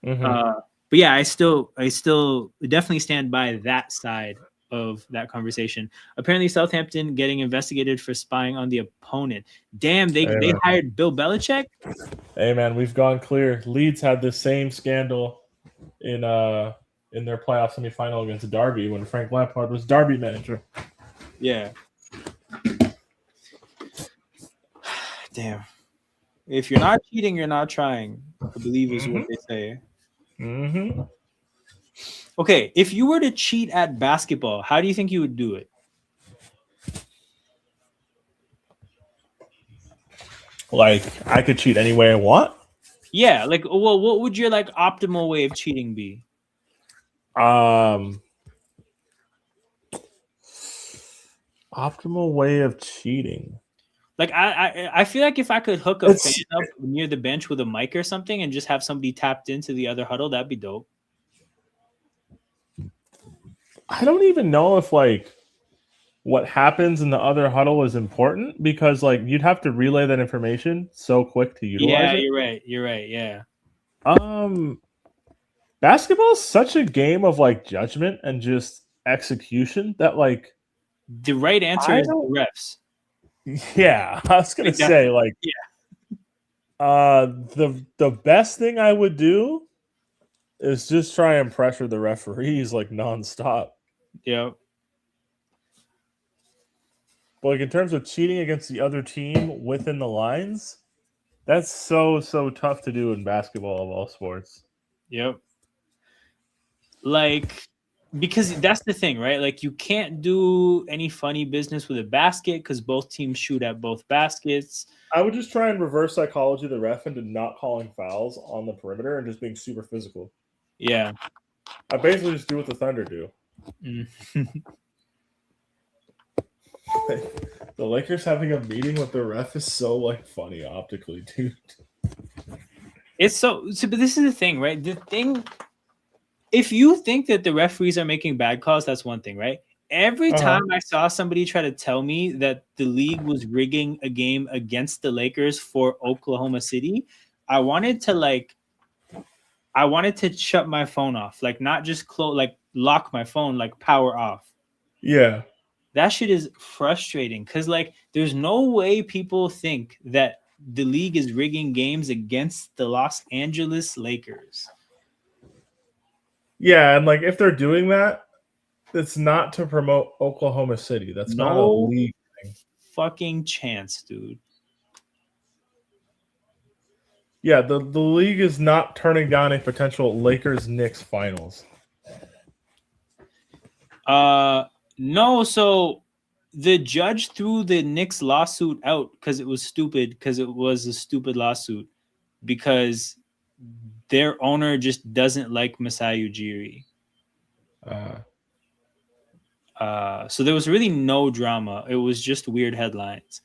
But yeah, I still definitely stand by that side of that conversation. Apparently Southampton getting investigated for spying on the opponent. Damn, they hired Bill Belichick. Hey man, we've gone clear. Leeds had the same scandal in their playoff semifinal against Derby when Frank Lampard was Derby manager. Yeah. Damn. If you're not cheating, you're not trying, I believe is what they say. Okay, if you were to cheat at basketball, how do you think you would do it? Like, I could cheat any way I want? Yeah, like, well, what would your like optimal way of cheating be? Optimal way of cheating. Like I feel like if I could hook a fan up near the bench with a mic or something and just have somebody tapped into the other huddle, that'd be dope. I don't even know if like what happens in the other huddle is important because like you'd have to relay that information so quick to utilize Yeah, it. you're right. You're right. Yeah. Basketball is such a game of like judgment and just execution that like The right answer I is the don't. refs. Yeah, I was gonna Like that. say like Yeah. the best thing I would do is just try and pressure the referees like nonstop. Yeah. But like in terms of cheating against the other team within the lines, that's so tough to do in basketball of all sports. Yep. Like, because that's the thing, right? Like, you can't do any funny business with a basket because both teams shoot at both baskets. I would just try and reverse psychology the ref into not calling fouls on the perimeter and just being super physical. Yeah. I basically just do what the Thunder do. Mm. The Lakers having a meeting with the ref is so like funny optically, dude. It's so but this is the thing, right? The thing, if you think that the referees are making bad calls, that's one thing, right? Every time I saw somebody try to tell me that the league was rigging a game against the Lakers for Oklahoma City, I wanted to shut my phone off, like not just lock my phone, like power off. Yeah. That shit is frustrating because like there's no way people think that the league is rigging games against the Los Angeles Lakers. Yeah, and like if they're doing that, it's not to promote Oklahoma City. That's not a league thing. Fucking chance, dude. Yeah, the league is not turning down a potential Lakers-Knicks finals. No, so the judge threw the Knicks lawsuit out because it was stupid, because it was a stupid lawsuit, because their owner just doesn't like Masai Ujiri. So there was really no drama. It was just weird headlines.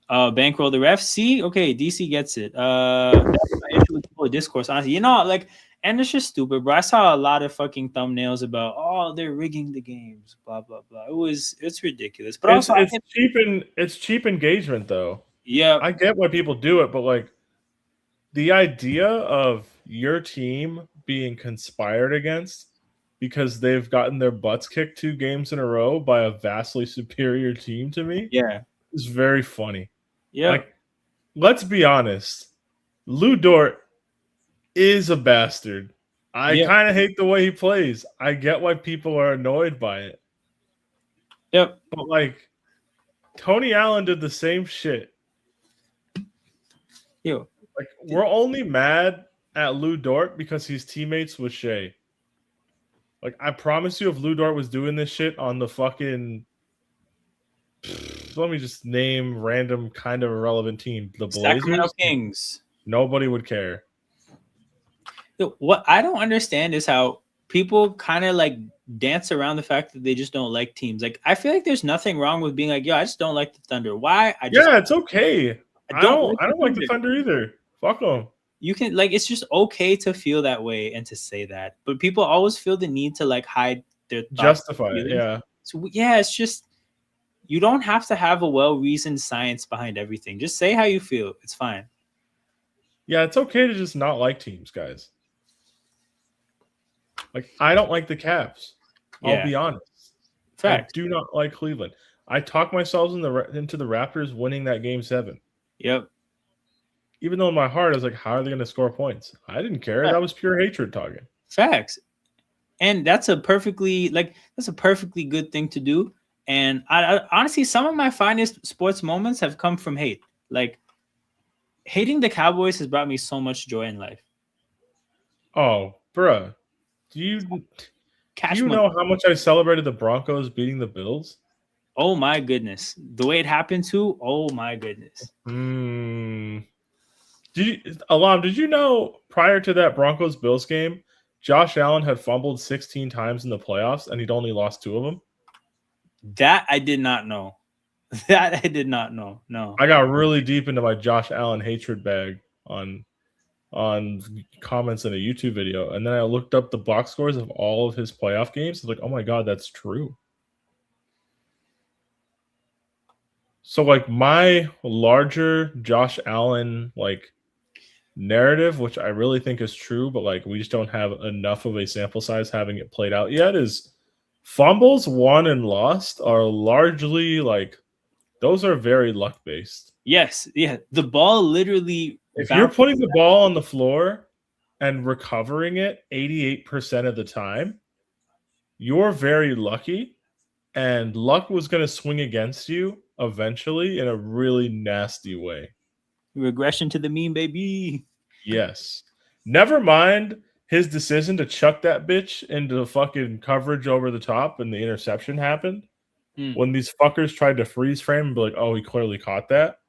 Bankroll the refs. See, okay, DC gets it. That's my issue with the discourse. Honestly, like, and it's just stupid, bro. I saw a lot of fucking thumbnails about, oh, they're rigging the games, blah blah blah. It's ridiculous. But it's cheap engagement though. Yeah, I get why people do it, but like the idea of your team being conspired against because they've gotten their butts kicked 2 games in a row by a vastly superior team to me, is very funny. Yeah, like let's be honest, Lou Dort is a bastard. I kind of hate the way he plays. I get why people are annoyed by it. Yep. But like Tony Allen did the same shit. Yo. Like we're only mad at Lou Dort because he's teammates with Shea. Like I promise you, if Lou Dort was doing this shit on the fucking, let me just name random kind of irrelevant team, the Blazers, Sacramento Kings, nobody would care. What I don't understand is how people kind of like dance around the fact that they just don't like teams. Like I feel like there's nothing wrong with being like, yo, I just don't like the Thunder. Why? It's okay. I don't like the Thunder. Thunder either. Fuck them. You can like, it's just okay to feel that way and to say that, but people always feel the need to like hide their thoughts, justify it. Yeah. So it's just, you don't have to have a well-reasoned science behind everything. Just say how you feel. It's fine. Yeah, it's okay to just not like teams, guys. Like I don't like the Cavs. I'll be honest. Fact. I do not like Cleveland. I talked myself into the Raptors winning that game 7. Yep. Even though in my heart I was like, how are they going to score points? I didn't care. That was pure hatred talking. Facts. And that's a perfectly good thing to do. And I honestly, some of my finest sports moments have come from hate. Like hating the Cowboys has brought me so much joy in life. Oh, bruh. Do you know how much I celebrated the Broncos beating the Bills? Oh my goodness. The way it happened too. Oh my goodness. Did you know prior to that Broncos Bills game, Josh Allen had fumbled 16 times in the playoffs and he'd only lost 2 of them? That I did not know. That I did not know. No. I got really deep into my Josh Allen hatred bag on comments in a YouTube video, and then I looked up the box scores of all of his playoff games. Like, oh my god, that's true. So like my larger Josh Allen like narrative, which I really think is true, but like we just don't have enough of a sample size having it played out yet, is fumbles won and lost are largely like those are very luck based. Yes. Yeah. The ball literally. If you're putting the ball on the floor and recovering it 88% of the time, you're very lucky, and luck was going to swing against you eventually in a really nasty way. Regression to the mean, baby. Yes. Never mind his decision to chuck that bitch into fucking coverage over the top and the interception happened. When these fuckers tried to freeze frame and be like, oh, he clearly caught that.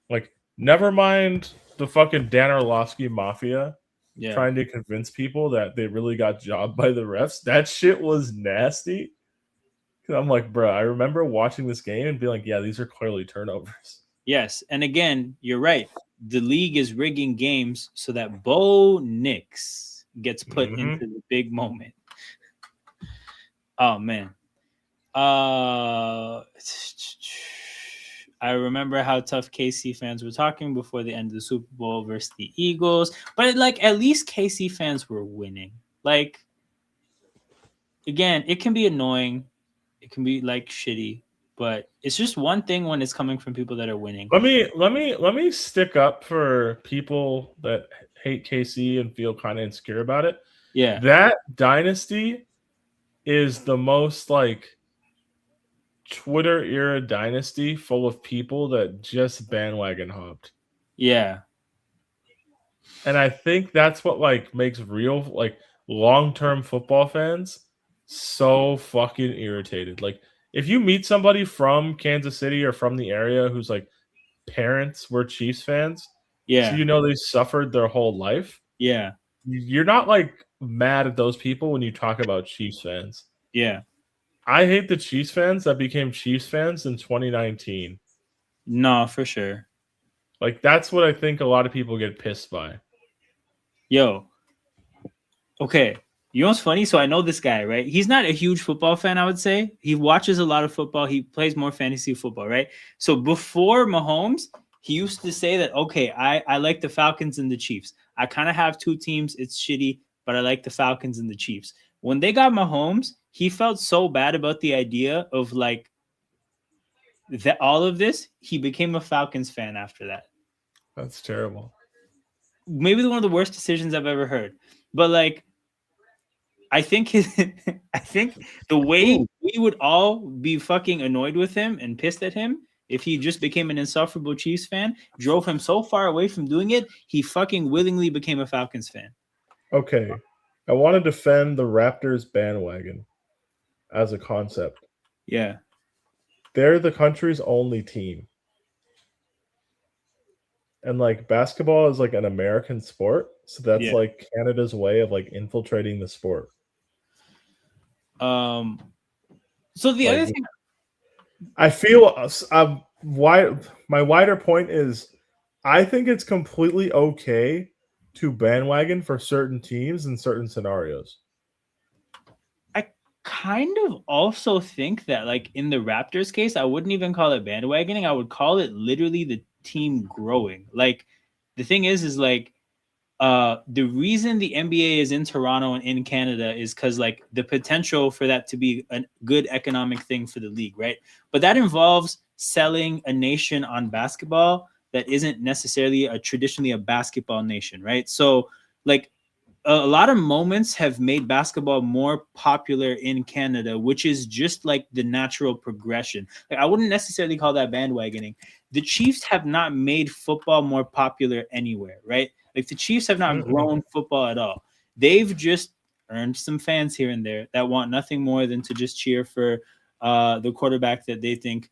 Like, never mind the fucking Dan Orlovsky mafia trying to convince people that they really got jobbed by the refs. That shit was nasty. Cause I'm like, bro, I remember watching this game and being like, yeah, these are clearly turnovers. Yes. And again, you're right. The league is rigging games so that Bo Nix gets put into the big moment. Oh, man. I remember how tough KC fans were talking before the end of the Super Bowl versus the Eagles, but like at least KC fans were winning. Like, again, it can be annoying, it can be like shitty, but it's just one thing when it's coming from people that are winning. Let me stick up for people that hate KC and feel kind of insecure about it. Yeah, that dynasty is the most like Twitter era dynasty full of people that just bandwagon hopped. Yeah. And I think that's what like makes real like long-term football fans so fucking irritated. Like if you meet somebody from Kansas City or from the area who's like parents were Chiefs fans, yeah, so you know they suffered their whole life. Yeah. You're not like mad at those people when you talk about Chiefs fans. Yeah. I hate the Chiefs fans that became Chiefs fans in 2019. No, for sure. Like, that's what I think a lot of people get pissed by. Yo. Okay. You know what's funny? So I know this guy, right? He's not a huge football fan, I would say. He watches a lot of football. He plays more fantasy football, right? So before Mahomes, he used to say that, okay, I like the Falcons and the Chiefs. I kind of have two teams. It's shitty, but I like the Falcons and the Chiefs. When they got Mahomes, he felt so bad about the idea of like that all of this. He became a Falcons fan after that. That's terrible. Maybe one of the worst decisions I've ever heard. But like, I think the way we would all be fucking annoyed with him and pissed at him if he just became an insufferable Chiefs fan, drove him so far away from doing it, he fucking willingly became a Falcons fan. Okay. I want to defend the Raptors bandwagon as a concept. Yeah. They're the country's only team. And like basketball is like an American sport. So that's like Canada's way of like infiltrating the sport. So the like, other thing I feel my wider point is I think it's completely okay to bandwagon for certain teams in certain scenarios. I kind of also think that like in the Raptors case, I wouldn't even call it bandwagoning. I would call it literally the team growing. Like the thing is like the reason the NBA is in Toronto and in Canada is because like the potential for that to be a good economic thing for the league, right? But that involves selling a nation on basketball that isn't necessarily traditionally a basketball nation, right? So like a lot of moments have made basketball more popular in Canada, which is just like the natural progression. Like I wouldn't necessarily call that bandwagoning. The Chiefs have not made football more popular anywhere, right? Like the Chiefs have not grown football at all. They've just earned some fans here and there that want nothing more than to just cheer for the quarterback that they think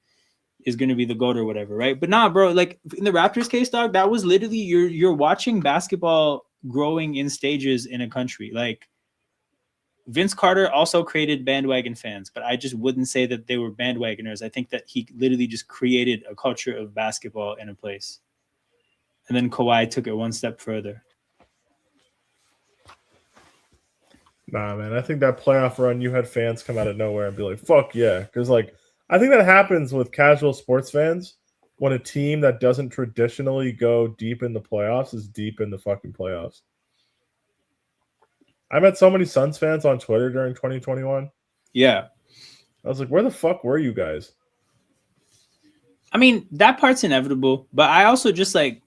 is going to be the GOAT or whatever, right? But nah, bro, like in the Raptors case, dog, that was literally you're watching basketball growing in stages in a country. Like Vince Carter also created bandwagon fans, but I just wouldn't say that they were bandwagoners. I think that he literally just created a culture of basketball in a place. And then Kawhi took it one step further. Nah, man. I think that playoff run, you had fans come out of nowhere and be like, fuck yeah. Because, like, I think that happens with casual sports fans when a team that doesn't traditionally go deep in the playoffs is deep in the fucking playoffs. I met so many Suns fans on Twitter during 2021. Yeah. I was like, where the fuck were you guys? I mean, that part's inevitable, but I also just like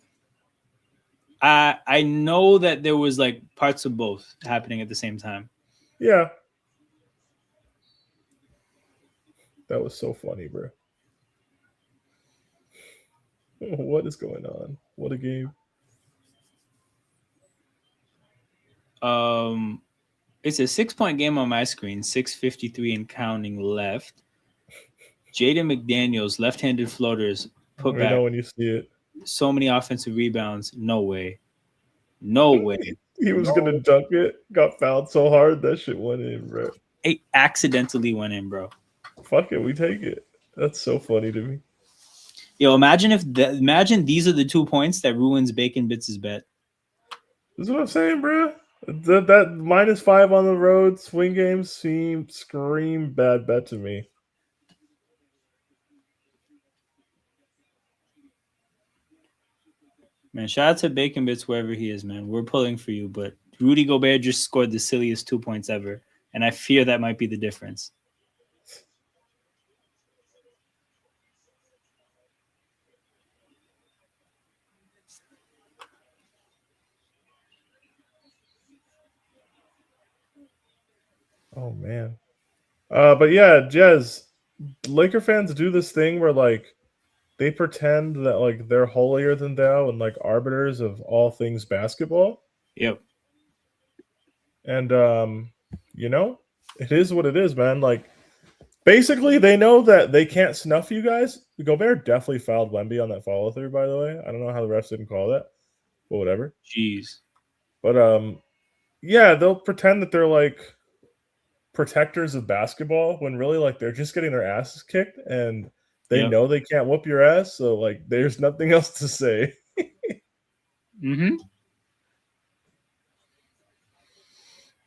I know that there was like parts of both happening at the same time. Yeah. That was so funny, bro. What is going on? What a game. It's a 6-point game on my screen, 6:53 and counting left. Jaden McDaniels, left-handed floaters, put We back. know when you see it. So many offensive rebounds. No way. No way. He was gonna dunk it, got fouled so hard that shit went in, bro. It accidentally went in, bro. Fuck it, we take it. That's so funny to me. Yo, imagine these are the 2 points that ruins Bacon Bits' bet. That's what I'm saying, bro. That -5 on the road swing games scream bad bet to me. Man, shout out to Bacon Bits wherever he is, man. We're pulling for you, but Rudy Gobert just scored the silliest 2 points ever, and I fear that might be the difference. Oh man. But yeah, Jez, Laker fans do this thing where like they pretend that like they're holier than thou and like arbiters of all things basketball. Yep. And you know, it is what it is, man. Like basically they know that they can't snuff you guys. Gobert definitely fouled Wemby on that follow through, by the way. I don't know how the refs didn't call that. But whatever. Jeez. But yeah, they'll pretend that they're like protectors of basketball when really like they're just getting their asses kicked and they know they can't whoop your ass, so like there's nothing else to say. Mm-hmm.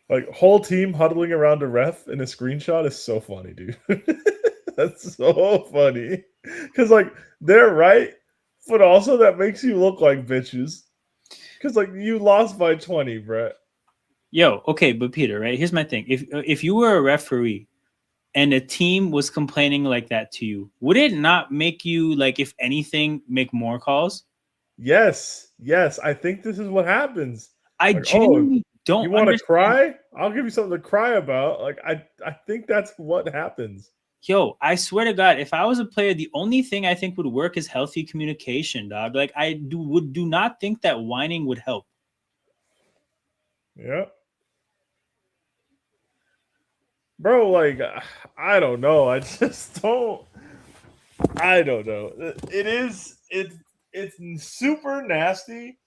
Like whole team huddling around a ref in a screenshot is so funny, dude. That's so funny. Cause like they're right, but also that makes you look like bitches. Cause like you lost by 20, Brett. Yo, okay, but Peter, right? Here's my thing. If you were a referee and a team was complaining like that to you, would it not make you, like, if anything, make more calls? Yes. I think this is what happens. I like, genuinely don't. You want to cry? I'll give you something to cry about. Like I think that's what happens. Yo, I swear to God, if I was a player, the only thing I think would work is healthy communication, dog. Like I do not think that whining would help. Yeah. Bro, like, I don't know. I just don't. I don't know. It's super nasty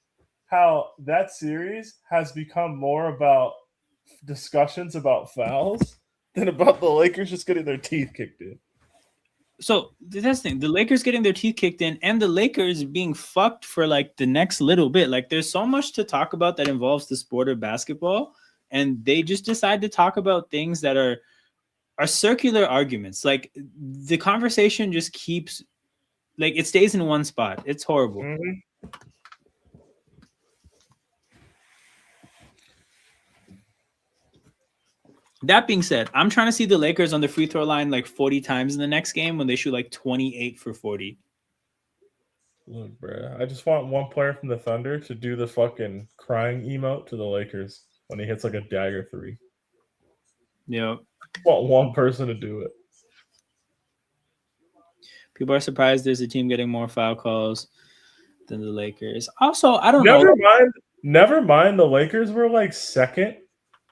how that series has become more about discussions about fouls than about the Lakers just getting their teeth kicked in. So that's the thing. The Lakers getting their teeth kicked in and the Lakers being fucked for like the next little bit. Like there's so much to talk about that involves the sport of basketball. And they just decide to talk about things that are circular arguments. Like the conversation just keeps, like it stays in one spot. It's horrible. Mm-hmm. That being said, I'm trying to see the Lakers on the free throw line like 40 times in the next game when they shoot like 28 for 40. Look, bro, I just want one player from the Thunder to do the fucking crying emote to the Lakers when he hits like a dagger three. Yeah. I want one person to do it. People are surprised there's a team getting more foul calls than the Lakers. Also, I don't know. Never mind. The Lakers were like second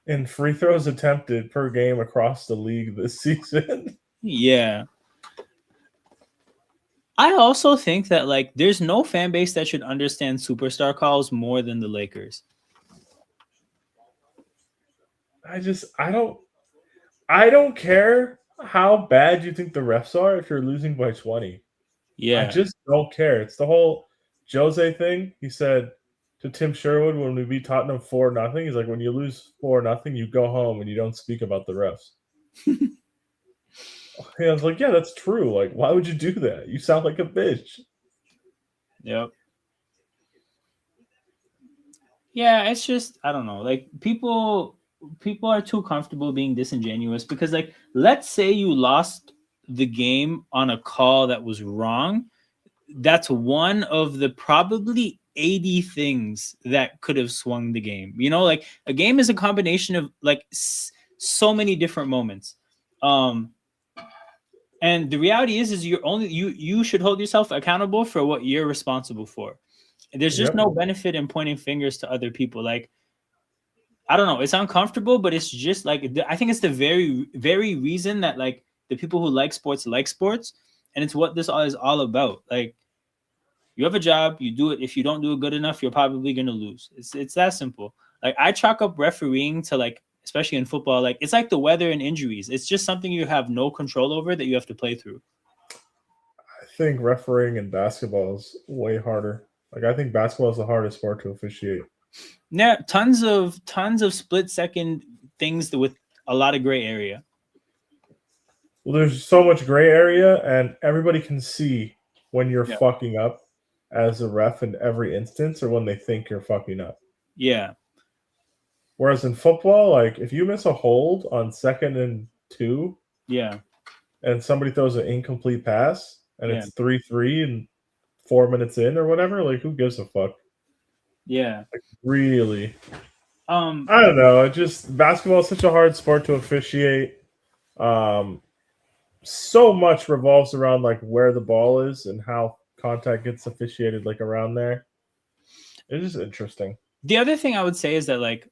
in free throws attempted per game across the league this season. Yeah. I also think that like there's no fan base that should understand superstar calls more than the Lakers. I I don't care how bad you think the refs are if you're losing by 20. I Yeah. just don't care. It's the whole Jose thing. He said to Tim Sherwood when we beat Tottenham 4-0, he's like, when you lose 4-0, you go home and you don't speak about the refs. I was like, yeah, that's true. Like, why would you do that? You sound like a bitch. Yep. Yeah, it's just I don't know. Like people are too comfortable being disingenuous because like let's say you lost the game on a call that was wrong. That's one of the probably 80 things that could have swung the game. You know, like a game is a combination of like so many different moments. Um and the reality is you're only you should hold yourself accountable for what you're responsible for. There's just Yep. no benefit in pointing fingers to other people. Like I don't know. It's uncomfortable, but it's just like I think it's the very reason that like the people who like sports, and it's what this all is all about. Like you have a job, you do it. If you don't do it good enough, you're probably gonna lose. It's that simple. Like I chalk up refereeing to like, especially in football, like it's like the weather and injuries. It's just something you have no control over that you have to play through. I think refereeing in basketball is way harder. Like, I think basketball is the hardest sport to officiate. Yeah, tons of split second things with a lot of gray area. Well, there's so much gray area, and everybody can see when you're Yeah. fucking up as a ref in every instance or when they think you're fucking up. Yeah. Whereas in football, like if you miss a hold on 2nd and 2 Yeah. and somebody throws an incomplete pass and Yeah. it's 3-3 and 4 minutes in or whatever, like who gives a fuck? Yeah. Like really. I I don't know. It just basketball is such a hard sport to officiate. So much revolves around like where the ball is and how contact gets officiated like around there. It is interesting. The other thing I would say is that like,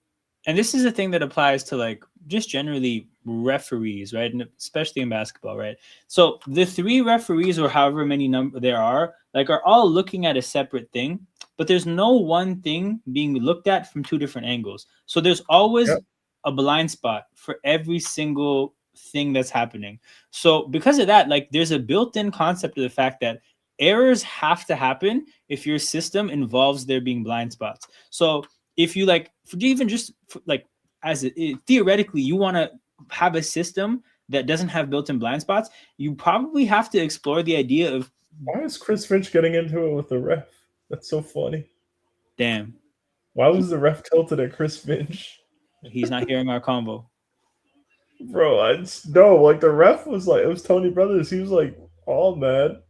and this is a thing that applies to like just generally referees, right? And especially in basketball, right? So the three referees or however many number there are, like are all looking at a separate thing, but there's no one thing being looked at from two different angles. So there's always Yep. a blind spot for every single thing that's happening. So because of that, like there's a built-in concept of the fact that errors have to happen if your system involves there being blind spots. So if you like, even just like as theoretically, you want to have a system that doesn't have built-in blind spots, you probably have to explore the idea of Why is Chris Finch getting into it with the ref? That's so funny. damn, Why was the ref tilted at Chris Finch? he's not hearing our convo. Bro, I just, no, like the ref was like, it was Tony Brothers. He was like all mad.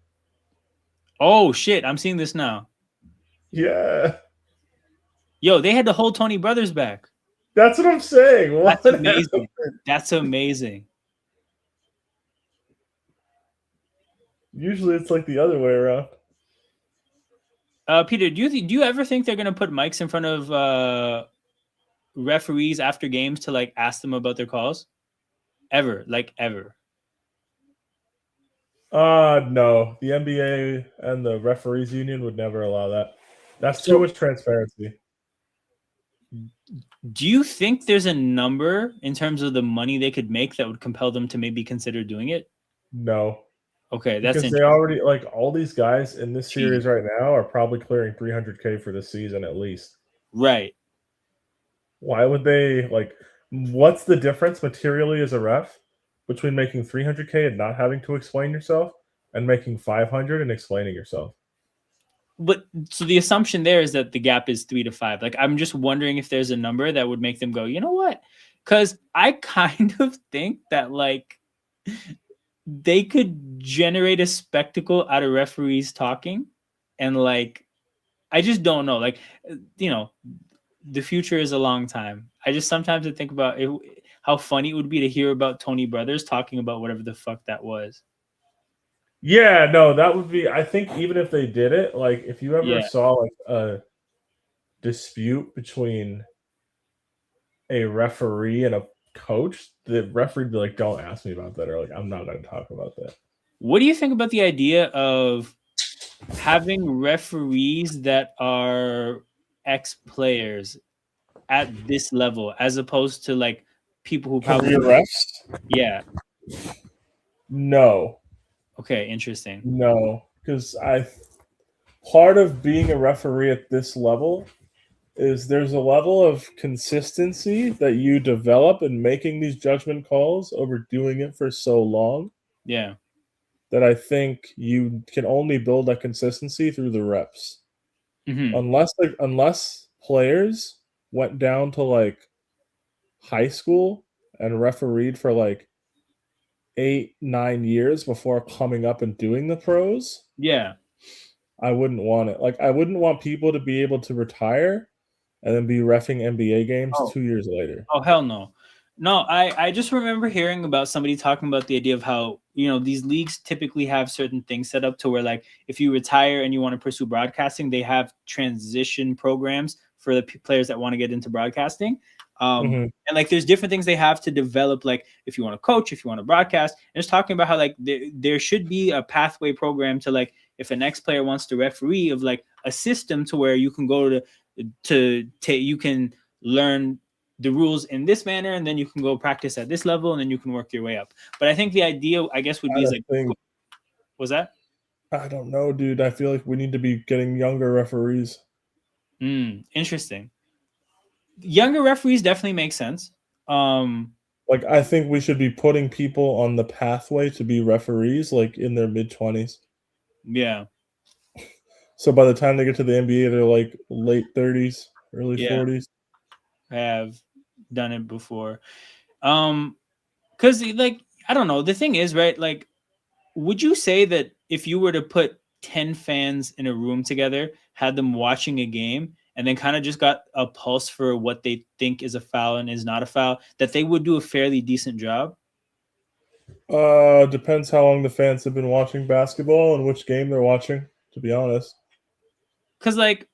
Oh shit, I'm seeing this now. Yeah. Yo, they had to hold Tony Brothers back. That's what I'm saying. What That's amazing. That's amazing. Usually it's like the other way around. Peter, do you ever think they're gonna put mics in front of referees after games to like ask them about their calls? Ever? No. The NBA and the referees union would never allow that. That's too much transparency. Do you think there's a number in terms of the money they could make that would compel them to maybe consider doing it? No. Okay, that's because they already like all these guys in this series right now are probably clearing 300K for this season at least. Right. Why would they like? What's the difference materially as a ref between making 300K and not having to explain yourself, and making 500 and explaining yourself? But so the assumption there is that the gap is 3 to 5. Like I'm just wondering if there's a number that would make them go, you know what? Because I kind of think that like they could generate a spectacle out of referees talking, and like I just don't know. Like you know, the future is a long time. I just sometimes I think about it, how funny it would be to hear about Tony Brothers talking about whatever the fuck that was. Yeah, no, that would be. I think even if they did it, like if you ever saw like a dispute between a referee and a coach, the referee would be like, "Don't ask me about that," or like, "I'm not going to talk about that." What do you think about the idea of having referees that are ex-players at this level, as opposed to like people who probably Career refs? yeah. No. Okay, interesting. No. Because part of being a referee at this level is there's a level of consistency that you develop in making these judgment calls over doing it for so long Yeah. that I think you can only build that consistency through the reps. Hmm. Unless players went down to like high school and refereed for like 8-9 years before coming up and doing the pros, Yeah. I wouldn't want it. Like I wouldn't want people to be able to retire and then be reffing NBA games Oh. 2 years later. Oh hell no. No, I just remember hearing about somebody talking about the idea of how, these leagues typically have certain things set up to where, like, if you retire and you want to pursue broadcasting, they have transition programs for the players that want to get into broadcasting. Mhm. And like there's different things they have to develop, like if you want to coach, if you want to broadcast, and just talking about how like there should be a pathway program to, like, if a next player wants to referee, of like a system to where you can go to you can learn the rules in this manner, and then you can go practice at this level, and then you can work your way up. But I think the idea, I guess, would be is like, was that? I don't know, dude. I feel like we need to be getting younger referees. Interesting. Younger referees definitely make sense. Like I think we should be putting people on the pathway to be referees like in their mid-20s. Yeah. So by the time they get to the NBA, they're like late 30s, early Yeah. 40s. I have done it before. Because like, I don't know. The thing is, right? Like, would you say that if you were to put 10 fans in a room together, had them watching a game, and then kind of just got a pulse for what they think is a foul and is not a foul, that they would do a fairly decent job? Depends how long the fans have been watching basketball and which game they're watching, to be honest. Because, like,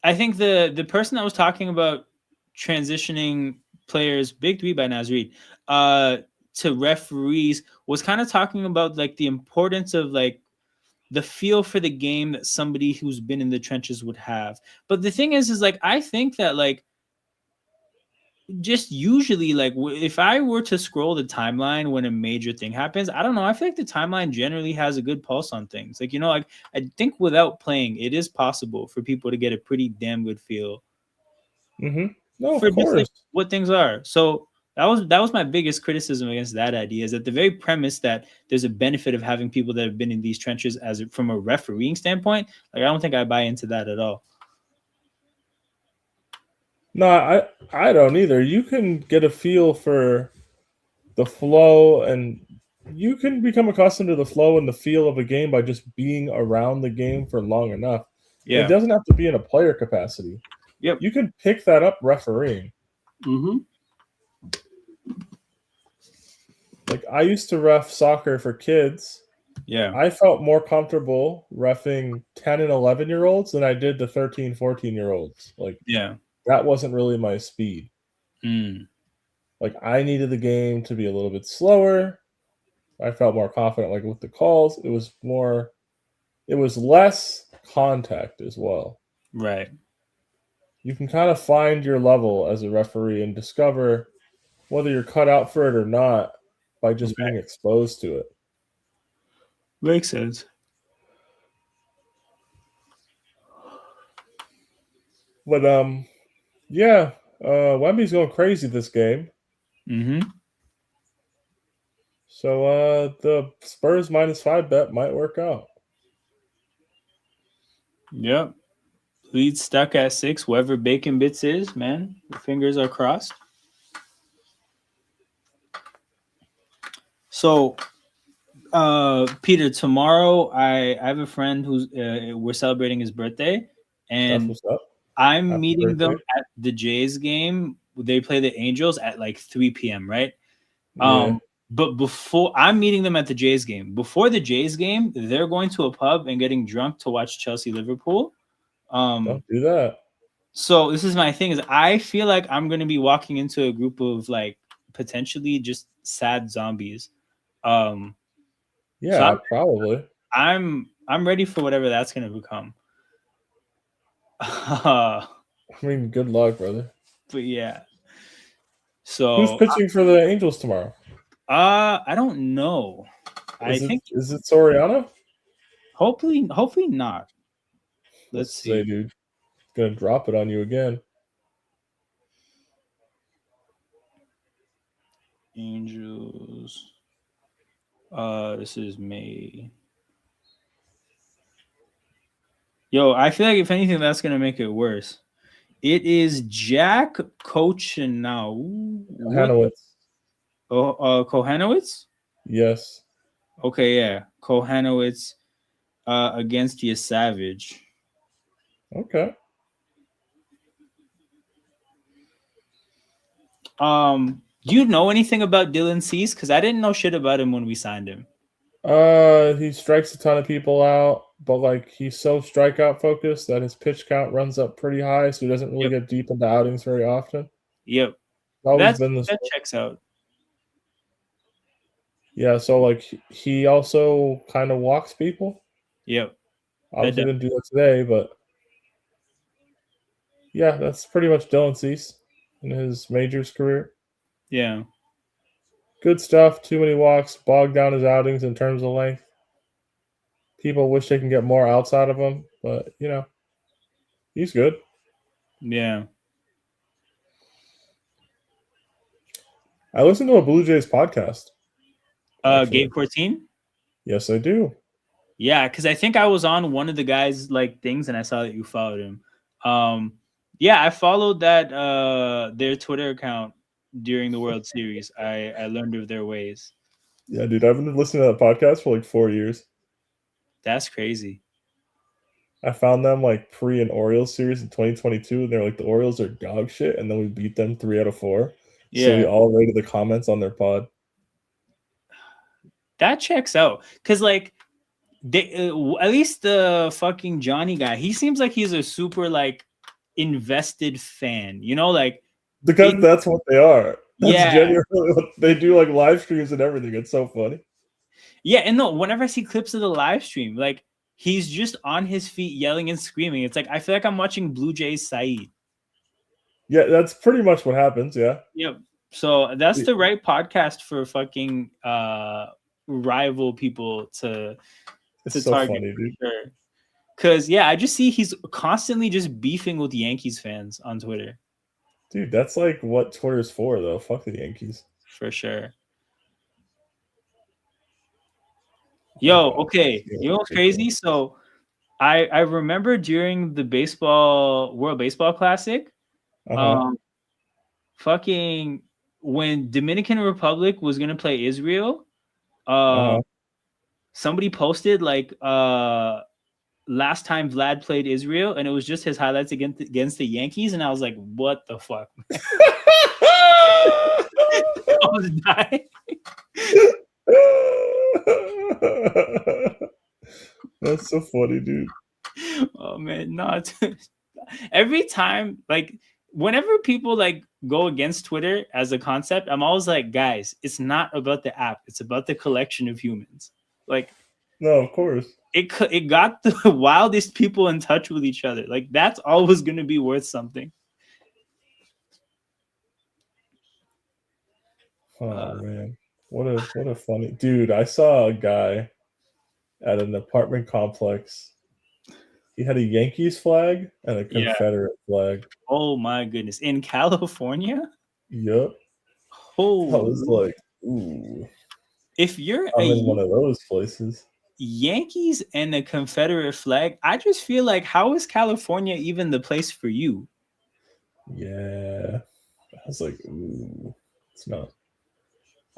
I think the person that was talking about transitioning players, big three by Nasreed, to referees, was kind of talking about like the importance of like the feel for the game that somebody who's been in the trenches would have. But the thing is like, I think that like just usually, like, if I were to scroll the timeline when a major thing happens, I don't know, I feel like the timeline generally has a good pulse on things. Like, like, I think without playing, it is possible for people to get a pretty damn good feel No, for of just like course. what things are. So that was my biggest criticism against that idea, is that the very premise that there's a benefit of having people that have been in these trenches from a refereeing standpoint, like, I don't think I buy into that at all. No, I don't either. You can get a feel for the flow, and you can become accustomed to the flow and the feel of a game by just being around the game for long enough. It Yeah. doesn't have to be in a player capacity. Yep. You can pick that up refereeing. Mm-hmm. Like I used to ref soccer for kids. Yeah. I felt more comfortable reffing 10 and 11-year-olds than I did the 13, 14-year-olds. Like Yeah. that wasn't really my speed. Like I needed the game to be a little bit slower. I felt more confident like with the calls. It was less contact as well. Right. You can kind of find your level as a referee and discover whether you're cut out for it or not by just being exposed to it. Makes sense. But yeah, Wemby's going crazy this game. Mm-hmm. So the Spurs -5 bet might work out. Yep. Lead stuck at 6. Whoever Bacon Bits is, man, the fingers are crossed. So, Peter, tomorrow I have a friend who's we're celebrating his birthday, and That's what's up. I'm Happy meeting them birthday. at the Jays game. They play the Angels at like 3 p.m., right? Yeah. But before I'm meeting them at the Jays game, before the Jays game, they're going to a pub and getting drunk to watch Chelsea Liverpool. Don't do that. So this is my thing, is I feel like I'm going to be walking into a group of like potentially just sad zombies. Yeah, so probably. I'm ready for whatever that's going to become. I mean, good luck, brother. But yeah. So Who's pitching for the Angels tomorrow? I don't know. Is think it Soriano? hopefully not. Let's Say, see. dude, gonna drop it on you again. Angels. This is May. Yo, I feel like if anything, that's gonna make it worse. It is Jack Kochanau. What? Hanowitz. Kohanowitz? Yes. Okay, yeah. Kohanowitz against your Savage. Okay. Do you know anything about Dylan Cease? Because I didn't know shit about him when we signed him. He strikes a ton of people out, but like he's so strikeout focused that his pitch count runs up pretty high, so he doesn't really get deep into outings very often. Yep. It's always That been this. checks out. Yeah, so like he also kind of walks people. Yep. Obviously didn't do that today, but yeah, that's pretty much Dylan Cease in his majors career. Yeah. Good stuff. Too many walks, bogged down his outings in terms of length. People wish they can get more outside of him, but you know, he's good. Yeah. I listen to a Blue Jays podcast. Gabe 14? Yes, I do. Yeah, because I think I was on one of the guys' like things and I saw that you followed him. Yeah, I followed that their Twitter account during the World Series. I learned of their ways. Yeah, dude, I've been listening to that podcast for like 4 years. That's crazy. I found them like pre an Orioles series in 2022, and they're like the Orioles are dog shit, and then we beat them 3 out of 4. Yeah. So we all rated the comments on their pod. That checks out. Cause like they at least the fucking Johnny guy, he seems like he's a super like invested fan, you know, like because that's what they are. That's genuinely what they do, like live streams and everything. It's so funny. Yeah, and no, whenever I see clips of the live stream, like he's just on his feet yelling and screaming. It's like I feel like I'm watching Blue Jays Saeed. Yeah, that's pretty much what happens. Yeah. Yep. So that's the right podcast for fucking rival people to it's so target. Funny, dude. Sure. Cause yeah, I just see he's constantly just beefing with Yankees fans on Twitter. Dude, that's like what Twitter's for, though. Fuck the Yankees. For sure. Yo, okay. You know what's crazy? So I remember during the World Baseball Classic, fucking when Dominican Republic was gonna play Israel, somebody posted like last time Vlad played Israel, and it was just his highlights against the Yankees, and I was like, what the fuck? I was dying. That's so funny, dude. Oh man, not every time, like whenever people like go against Twitter as a concept, I'm always like, guys, it's not about the app, it's about the collection of humans. Like, no, of course. It got the wildest people in touch with each other. Like that's always going to be worth something. Oh man, what a funny dude! I saw a guy at an apartment complex. He had a Yankees flag and a Confederate flag. Oh my goodness! In California? Yep. Oh, I was like, ooh. If you're in one of those places. Yankees and a Confederate flag, I just feel like, how is California even the place for you? Yeah. I was like, ooh, it's not.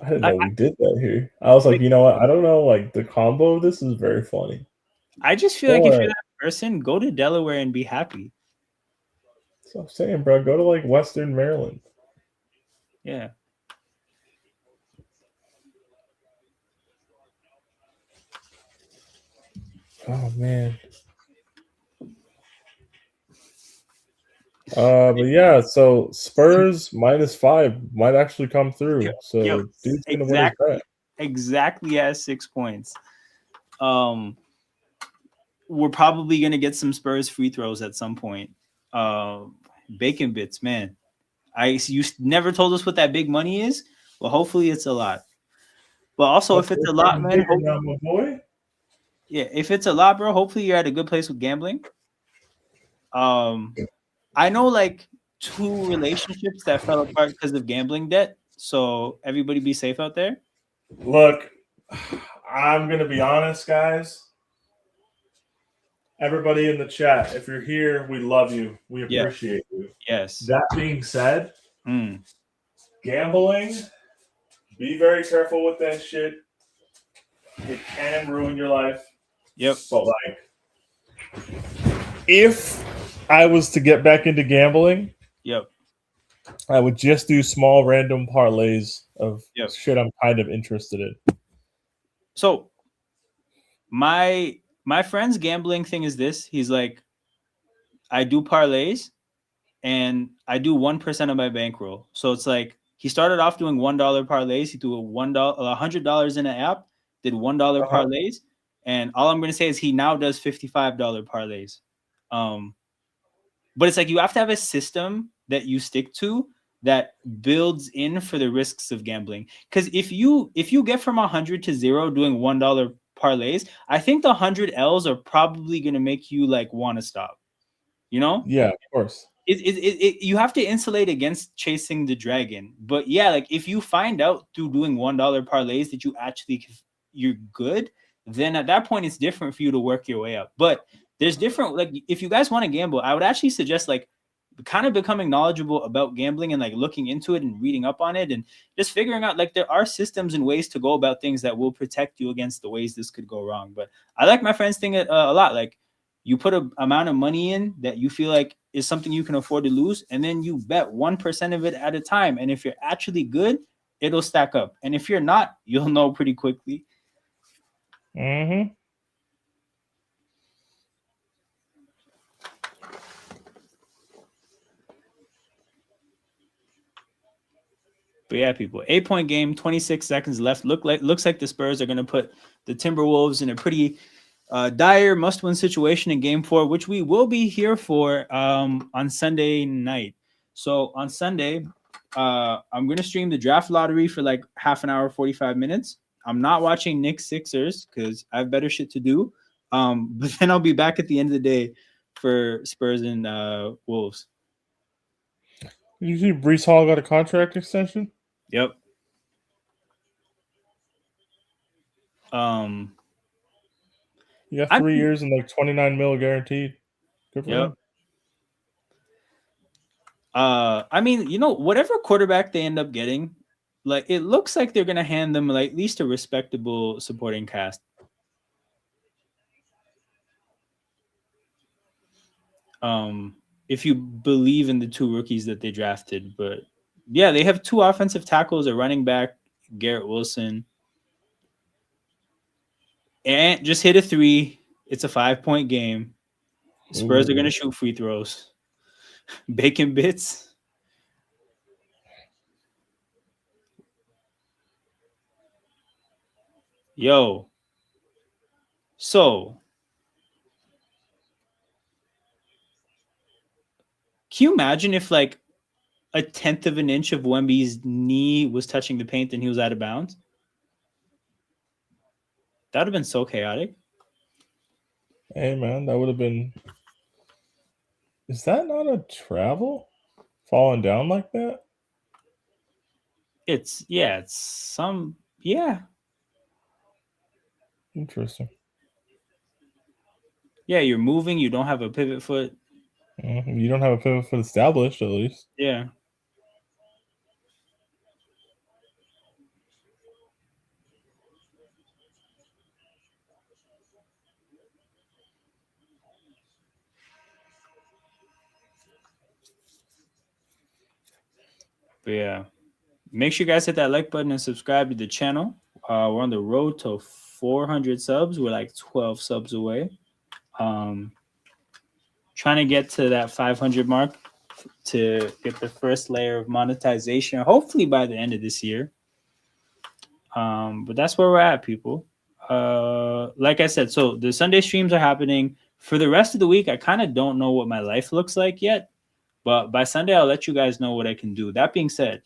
I didn't know we did that here. I was like, you know what? I don't know. Like the combo of this is very funny. I just feel like if you're that person, go to Delaware and be happy. So I'm saying, bro, go to like Western Maryland. Yeah. Oh man. But yeah, so Spurs -5 might actually come through. So dude's gonna win his bet. Exactly at 6 points. We're probably gonna get some Spurs free throws at some point. Bacon bits, man. You never told us what that big money is. Well, hopefully it's a lot. But also, if it's a lot, man, now, my boy. yeah, if it's a lot, bro, hopefully you're at a good place with gambling. I know like 2 relationships that fell apart because of gambling debt. So everybody be safe out there. Look, I'm gonna be honest, guys. Everybody in the chat, if you're here, we love you. We Yeah. appreciate you. Yes. That being said, Mm. gambling, be very careful with that shit. It can ruin your life. Yep. But like, if I was to get back into gambling, Yep. I would just do small random parlays of Yep. shit I'm kind of interested in. So my friend's gambling thing is this. He's like, I do parlays and I do 1% of my bankroll. So it's like he started off doing $1 parlays. He threw $100 in an app, did $1 parlays, and all I'm gonna say is he now does $55 parlays. But it's like you have to have a system that you stick to that builds in for the risks of gambling. Because if you get from 100 to 0 doing $1 parlays, I think the 100 L's are probably gonna make you like want to stop. You know? Yeah, of course. You have to insulate against chasing the dragon. But yeah, like if you find out through doing $1 parlays that you're good, then at that point it's different for you to work your way up. But there's different, like if you guys want to gamble, I would actually suggest like kind of becoming knowledgeable about gambling and like looking into it and reading up on it and just figuring out like there are systems and ways to go about things that will protect you against the ways this could go wrong. But I like my friend's thing a lot. Like you put an amount of money in that you feel like is something you can afford to lose, and then you bet 1% of it at a time. And if you're actually good, it'll stack up. And if you're not, you'll know pretty quickly. Mm-hmm. But yeah, people, 8-point game, 26 seconds left. Looks like the Spurs are going to put the Timberwolves in a pretty dire must-win situation in Game 4, which we will be here for on Sunday night. So on Sunday, I'm going to stream the draft lottery for like half an hour, 45 minutes. I'm not watching Knicks Sixers because I have better shit to do. But then I'll be back at the end of the day for Spurs and Wolves. Did you see Brees Hall got a contract extension? Yep. You got 3 years and like 29 mil guaranteed. Good for him. I mean, you know, whatever quarterback they end up getting, like it looks like they're gonna hand them like at least a respectable supporting cast. If you believe in the 2 rookies that they drafted, but yeah, they have 2 offensive tackles, a running back, Garrett Wilson, and just hit a 3. It's a 5-point game. Spurs are gonna shoot free throws. Bacon bits. Yo. So can you imagine if like a 1/10 of an inch of Wemby's knee was touching the paint and he was out of bounds? That would have been so chaotic. Hey man, that would have been. Is that not a travel? Falling down like that? It's some. Interesting. Yeah, you're moving. You don't have a pivot foot. Mm-hmm. You don't have a pivot foot established, at least. Yeah. But yeah, make sure you guys hit that like button and subscribe to the channel. We're on the road to 400 subs. We're like 12 subs away. Trying to get to that 500 mark to get the first layer of monetization, hopefully by the end of this year. But that's where we're at, people. Like I said, so the Sunday streams are happening. For the rest of the week, I kind of don't know what my life looks like yet. But by Sunday, I'll let you guys know what I can do. That being said,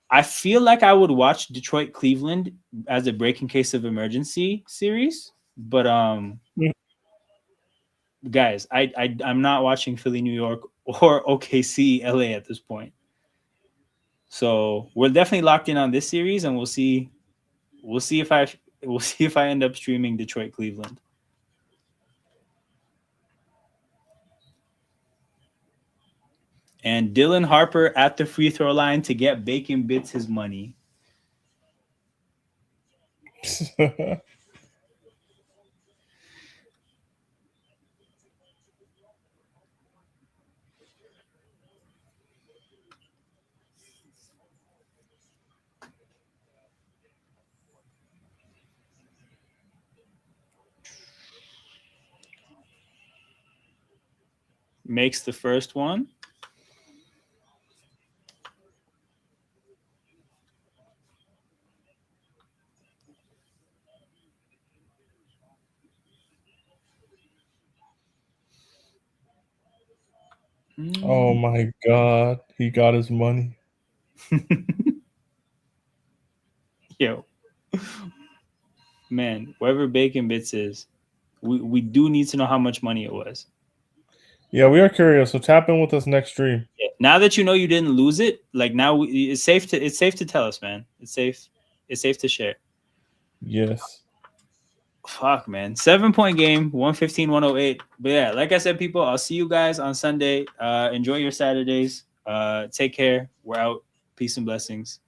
I feel like I would watch Detroit Cleveland as a break in case of emergency series, but guys, I'm not watching Philly, New York, or OKC, LA at this point. So we're definitely locked in on this series, and we'll see if I end up streaming Detroit Cleveland. And Dylan Harper at the free throw line to get Bacon Bits his money. Makes the first one. Oh my God, he got his money. Yo, man, whoever Bacon Bits is, we do need to know how much money it was. Yeah, we are curious. So tap in with us next stream. Yeah. Now that you know you didn't lose it, like now it's safe to tell us, man. It's safe to share. Yes. Fuck, man. 7-point game, 115-108. But yeah, like I said, people, I'll see you guys on Sunday. Enjoy your Saturdays. Take care. We're out. Peace and blessings.